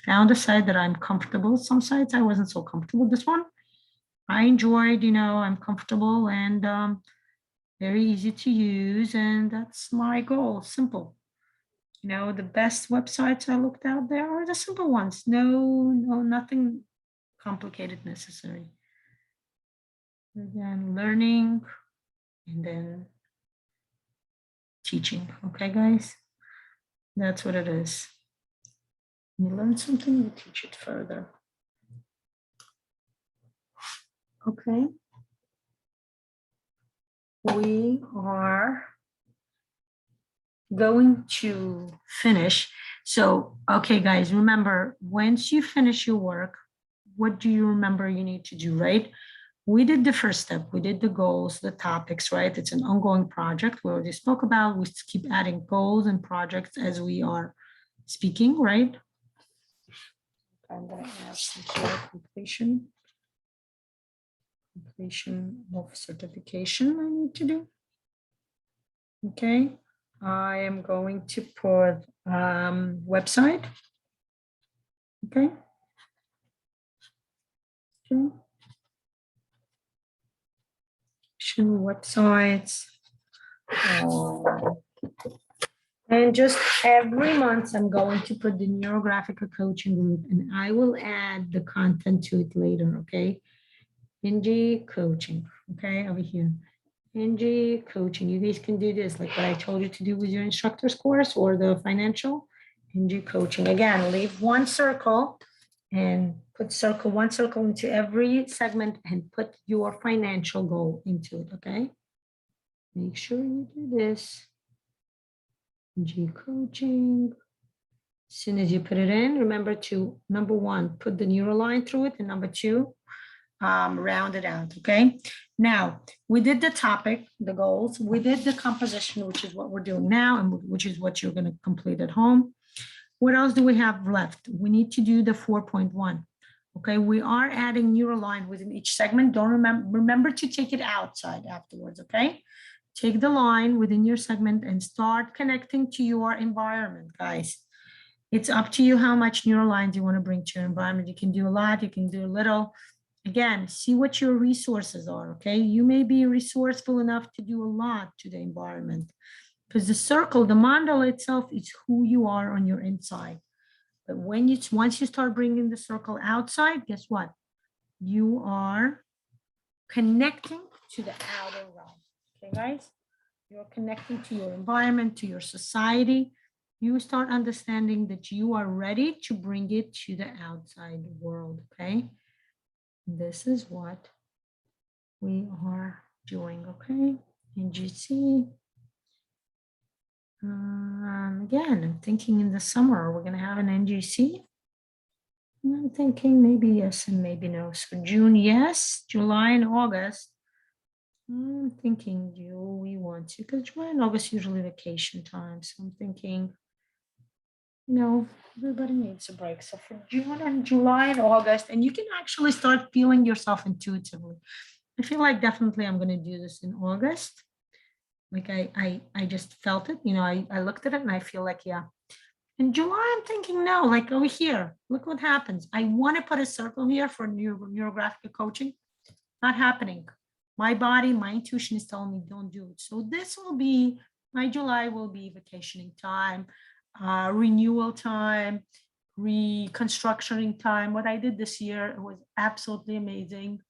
Found a site that I'm comfortable. Some sites I wasn't so comfortable. This one I enjoyed, you know, I'm comfortable and very easy to use. And that's my goal, simple. You know, the best websites I looked out there are the simple ones. No, nothing complicated necessary. Again, learning and then teaching. Okay, guys? That's what it is. You learn something, you teach it further. Okay. We are going to finish. So, okay, guys, remember, once you finish your work, what do you remember you need to do, right? We did the first step. We did the goals, the topics, right? It's an ongoing project. We already spoke about. We keep adding goals and projects as we are speaking, right? I'm going to add some sort of completion of certification I need to do. Okay. I am going to put website. Okay. Okay. Websites. And just every month, I'm going to put the Neurographica coaching group, and I will add the content to it later. Okay. NG coaching. Okay. Over here. NG coaching. You guys can do this, like what I told you to do with your instructor's course or the financial. NG coaching. Again, leave one circle and put one circle into every segment and put your financial goal into it, okay? Make sure you do this. NG coaching. As soon as you put it in, remember to, number one, put the neural line through it, and number two, round it out, okay? Now, we did the topic, the goals, we did the composition, which is what we're doing now, and which is what you're gonna complete at home. What else do we have left? We need to do the 4.1. Okay, we are adding neural line within each segment. Don't remember to take it outside afterwards, okay? Take the line within your segment and start connecting to your environment, guys. It's up to you how much neural lines you want to bring to your environment. You can do a lot, you can do a little. Again, see what your resources are, okay? You may be resourceful enough to do a lot to the environment, because the circle, the mandala itself is who you are on your inside. But once you start bringing the circle outside, guess what? You are connecting to the outer realm. Okay, guys? You're connecting to your environment, to your society. You start understanding that you are ready to bring it to the outside world, okay? This is what we are doing, okay? NGC. Again, I'm thinking in the summer, we're going to have an NGC. I'm thinking maybe yes and maybe no. So June, yes. July and August. I'm thinking, do we want to? Because July and August usually vacation time. So I'm thinking, no, everybody needs a break. So for June and July and August, and you can actually start feeling yourself intuitively. I feel like definitely I'm going to do this in August. Like I just felt it, I looked at it and I feel like, yeah. In July, I'm thinking, no, like over here, look what happens. I want to put a circle here for neurographic coaching. Not happening. My body, my intuition is telling me don't do it. So this will be, my July will be vacationing time, renewal time, reconstructioning time. What I did this year was absolutely amazing.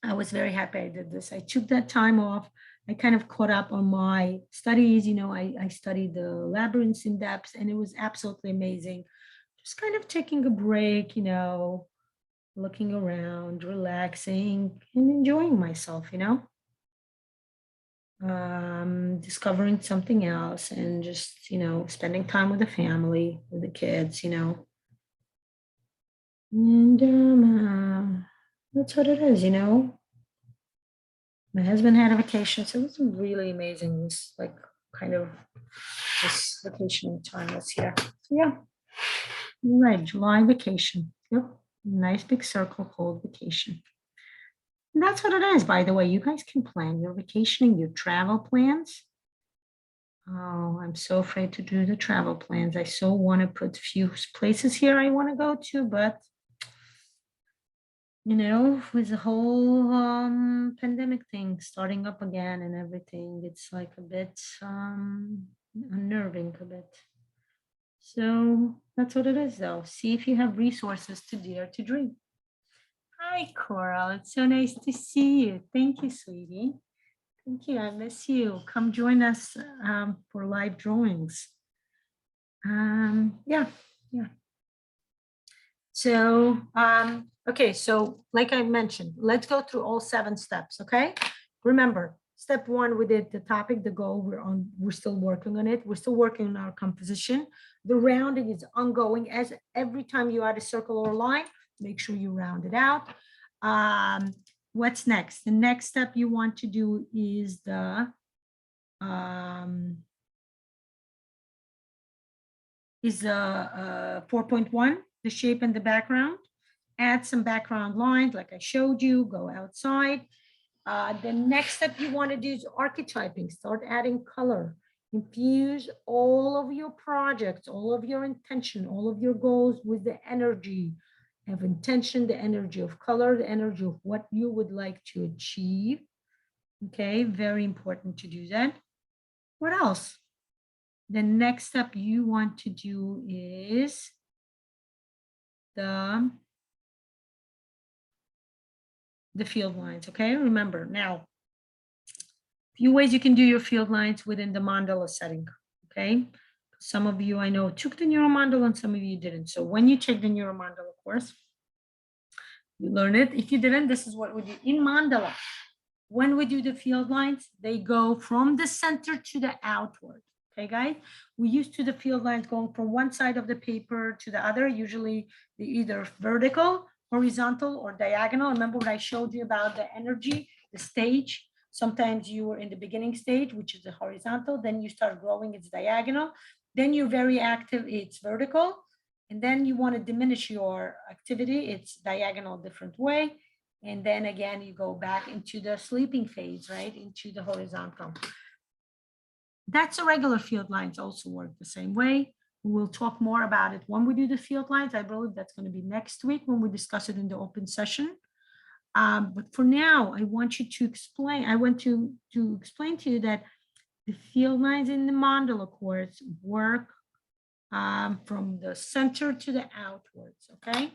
I was very happy I did this. I took that time off. I kind of caught up on my studies. I studied the labyrinths in depth, and it was absolutely amazing. Just kind of taking a break, looking around, relaxing, and enjoying myself, discovering something else and just, spending time with the family, with the kids, And that's what it is. My husband had a vacation, so it was really amazing. This like kind of this vacation time was here. So yeah, you're right. July vacation. Yep. Nice big circle called vacation. And that's what it is, by the way. You guys can plan your vacationing, your travel plans. Oh, I'm so afraid to do the travel plans. I so want to put a few places here I want to go to, but with the whole pandemic thing starting up again and everything, it's like a bit unnerving a bit. So that's what it is, though. See if you have resources to dare to dream. Hi, Coral. It's so nice to see you. Thank you, sweetie. Thank you. I miss you. Come join us for live drawings. Yeah, yeah. So, okay, so like I mentioned, let's go through all 7 steps, okay? Remember, step 1, we did the topic, the goal, we're still working on it. We're still working on our composition. The rounding is ongoing. As every time you add a circle or a line, make sure you round it out. What's next? The next step you want to do is the 4.1, the shape and the background. Add some background lines like I showed you, go outside. The next step you want to do is archetyping, start adding color. Infuse all of your projects, all of your intention, all of your goals with the energy of intention, the energy of color, the energy of what you would like to achieve. Okay, very important to do that. What else? The next step you want to do is the field lines, okay? Remember, now, few ways you can do your field lines within the mandala setting, okay? Some of you I know took the neuromandala and some of you didn't. So when you take the neuromandala course, you learn it. If you didn't, this is what we do in mandala. When we do the field lines, they go from the center to the outward. Okay, guys, we used to the field lines going from one side of the paper to the other. Usually they're either vertical, horizontal, or diagonal. Remember what I showed you about the energy, the stage? Sometimes you were in the beginning stage, which is the horizontal. Then you start growing, it's diagonal. Then you're very active, it's vertical. And then you want to diminish your activity, it's diagonal, different way. And then again, you go back into the sleeping phase, right? Into the horizontal. That's a regular field lines also work the same way. We'll talk more about it when we do the field lines. I believe that's going to be next week when we discuss it in the open session. But for now, I want you to explain, I want to explain to you that the field lines in the mandala course work from the center to the outwards, okay?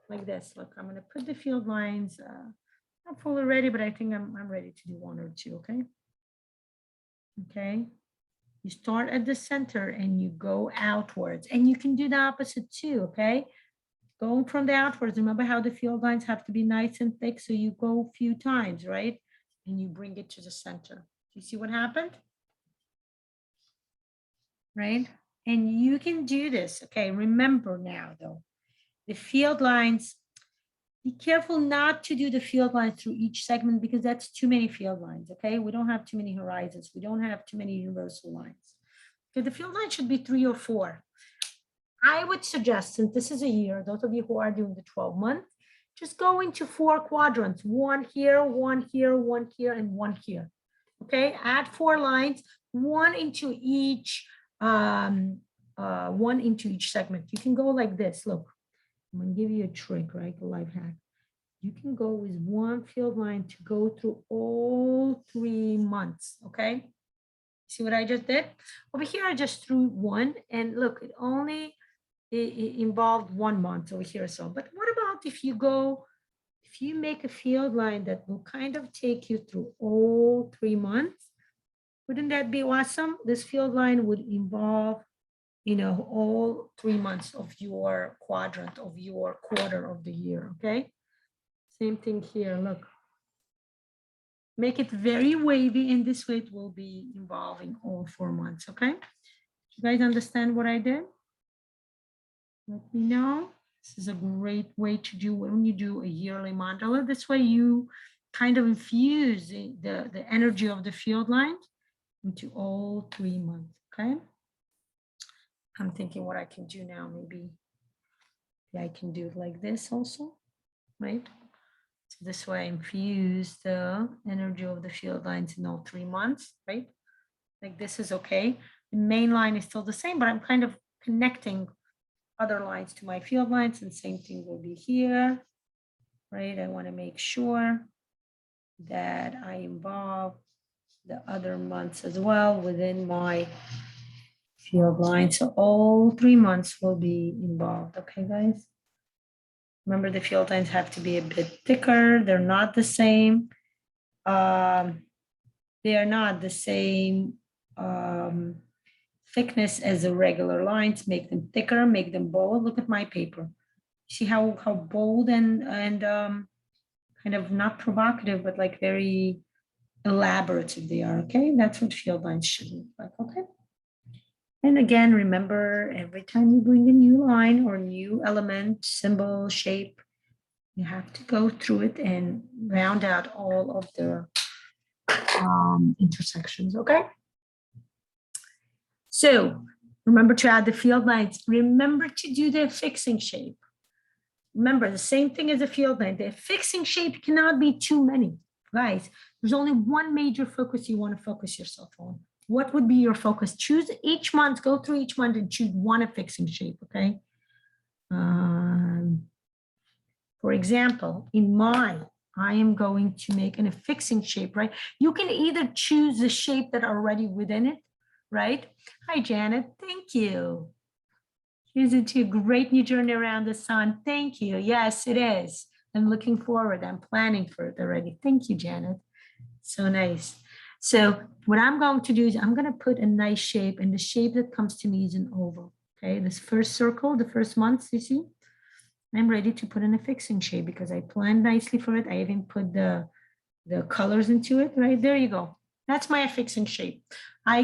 Like this. Look, I'm going to put the field lines. Not fully ready, but I think I'm ready to do 1 or 2. Okay. Okay. You start at the center and you go outwards, and you can do the opposite too. Okay. Going from the outwards. Remember how the field lines have to be nice and thick, so you go a few times, right? And you bring it to the center. Do you see what happened? Right. And you can do this. Okay. Remember now, though, The field lines, be careful not to do the field lines through each segment because that's too many field lines, okay? We don't have too many horizons. We don't have too many universal lines. Okay, the field line should be 3 or 4. I would suggest, since this is a year, those of you who are doing the 12-month, just go into 4 quadrants, 1 here, 1 here, 1 here, and 1 here. Okay, add 4 lines, 1 into each, 1 into each segment. You can go like this. Look, I'm gonna give you a trick, right? A life hack. You can go with 1 field line to go through all 3 months. Okay, see what I just did? Over here, I just threw 1, and look, it only it involved 1 month over here. So, but what about if you make a field line that will kind of take you through all 3 months? Wouldn't that be awesome? This field line would involve, all 3 months of your quadrant, of your quarter of the year, okay? Same thing here, look. Make it very wavy, and this way it will be involving all 4 months, okay? You guys understand what I did? Let me know. This is a great way to do when you do a yearly mandala. This way you kind of infuse the energy of the field lines into all 3 months, okay? I'm thinking what I can do now. Maybe I can do it like this also, right? So this way I infuse the energy of the field lines in all 3 months, right? Like this is okay. The main line is still the same, but I'm kind of connecting other lines to my field lines, and same thing will be here, right? I want to make sure that I involve the other months as well within my field line. So all 3 months will be involved, okay, guys? Remember, the field lines have to be a bit thicker. They're not the same. They are not the same thickness as the regular lines. Make them thicker, make them bold. Look at my paper. See how bold and kind of not provocative, but like very elaborative they are, okay? That's what field lines should look like, okay? And again, remember, every time you bring a new line or new element, symbol, shape, you have to go through it and round out all of the intersections, okay? So remember to add the field lines. Remember to do the fixing shape. Remember, the same thing as a field line. The fixing shape cannot be too many. Guys, there's only one major focus you want to focus yourself on. What would be your focus? Choose each month, go through each month and choose one affixing shape, okay? For example, in mine, I am going to make an affixing shape, right? You can either choose the shape that are already within it, right? Hi, Janet, thank you. Is it a great new journey around the sun? Thank you. Yes, it is. I'm looking forward. I'm planning for it already. Thank you, Janet. So nice. So what I'm going to do is I'm going to put a nice shape, and the shape that comes to me is an oval. Okay, this first circle, the first month, you see, I'm ready to put in a fixing shape because I planned nicely for it. I even put the colors into it, right? There you go. That's my affixing shape. I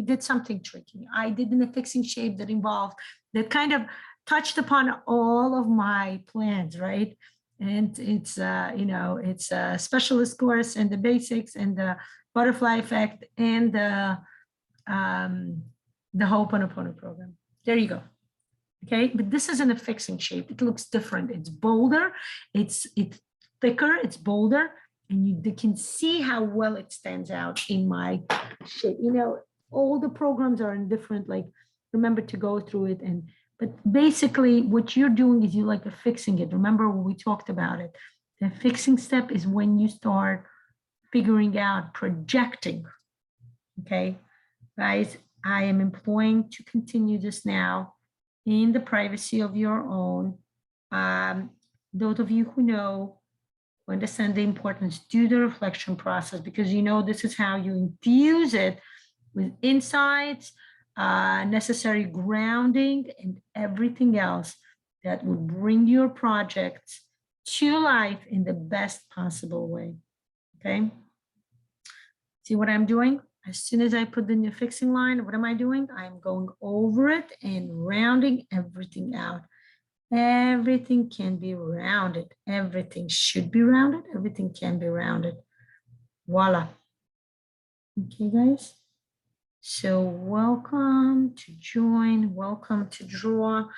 did something tricky. I did an affixing shape that kind of touched upon all of my plans, right? And it's, it's a specialist course and the basics and the butterfly effect and the Ho'oponopono program. There you go. Okay, but this is an affixing shape. It looks different. It's bolder, it's thicker, it's bolder, and you can see how well it stands out in my shape. All the programs are in different, like, remember to go through it. But basically what you're doing is you like affixing it. Remember when we talked about it, the affixing step is when you start figuring out, projecting. Okay, guys, I am employing to continue this now in the privacy of your own. Those of you who know, who understand the importance, do the reflection process, because this is how you infuse it with insights, necessary grounding, and everything else that will bring your projects to life in the best possible way, okay? See what I'm doing? As soon as I put the new fixing line, what am I doing? I'm going over it and rounding everything out. Everything can be rounded. Everything should be rounded. Everything can be rounded. Voila. Okay, guys. So welcome to join. Welcome to draw.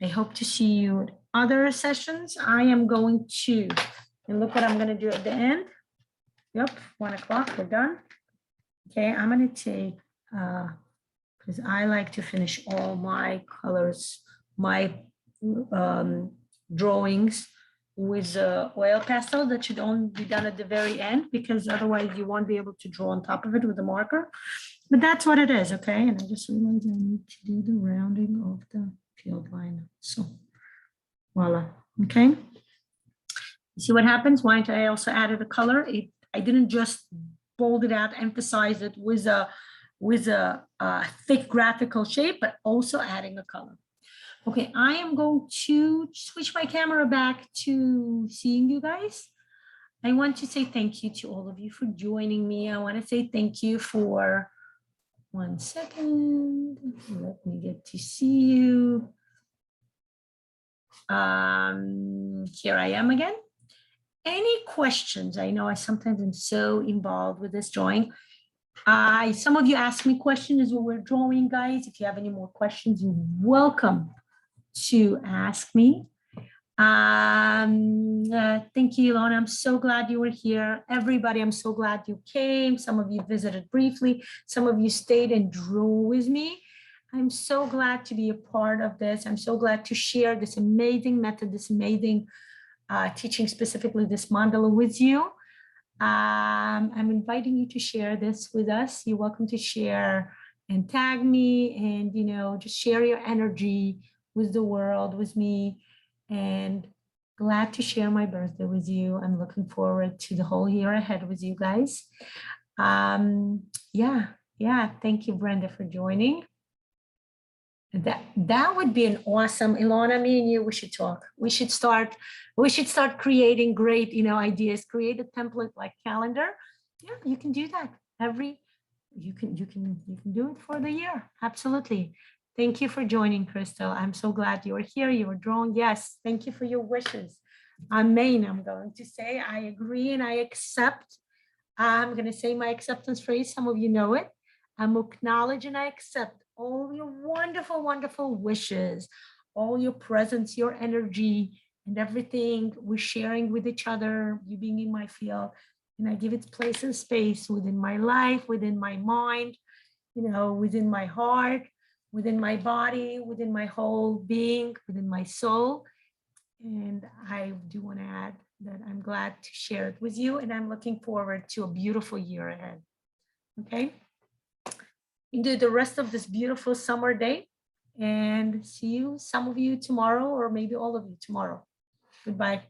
I hope to see you at other sessions. I am going to, and look what I'm going to do at the end. Yep, 1 o'clock, we're done. Okay, I'm going to take, because I like to finish all my colors, my drawings with oil pastel. That should only be done at the very end, because otherwise you won't be able to draw on top of it with a marker. But that's what it is, okay? And I just realized I need to do the rounding of the field line. So voila, okay? You see what happens? Why I also added a color? I didn't just bold it out, emphasize it with a thick graphical shape, but also adding a color. Okay, I am going to switch my camera back to seeing you guys. I want to say thank you to all of you for joining me. I want to say thank you for, 1 second, let me get to see you. Here I am again. Any questions? I know I sometimes am so involved with this drawing. Some of you asked me questions as we were drawing, guys. If you have any more questions, you're welcome to ask me. Thank you, Lana. I'm so glad you were here. Everybody, I'm so glad you came. Some of you visited briefly. Some of you stayed and drew with me. I'm so glad to be a part of this. I'm so glad to share this amazing method, this amazing teaching, specifically this mandala with you. I'm inviting you to share this with us. You're welcome to share and tag me, and just share your energy with the world, with me. And glad to share my birthday with you. I'm looking forward to the whole year ahead with you guys. Yeah. Thank you, Brenda, for joining. That would be an awesome, Ilona, me and you, we should talk. We should start creating great, ideas, create a template like calendar. Yeah, you can do that. You can do it for the year. Absolutely. Thank you for joining, Crystal. I'm so glad you were here. You were drawn. Yes. Thank you for your wishes. Amen. I'm going to say, I agree and I accept. I'm going to say my acceptance phrase. Some of you know it. I'm acknowledge and I accept all your wonderful, wonderful wishes, all your presence, your energy, and everything we're sharing with each other, you being in my field. And I give it place and space within my life, within my mind, within my heart, within my body, within my whole being, within my soul. And I do want to add that I'm glad to share it with you, and I'm looking forward to a beautiful year ahead. Okay? Enjoy the rest of this beautiful summer day, and see you, some of you tomorrow, or maybe all of you tomorrow. Goodbye.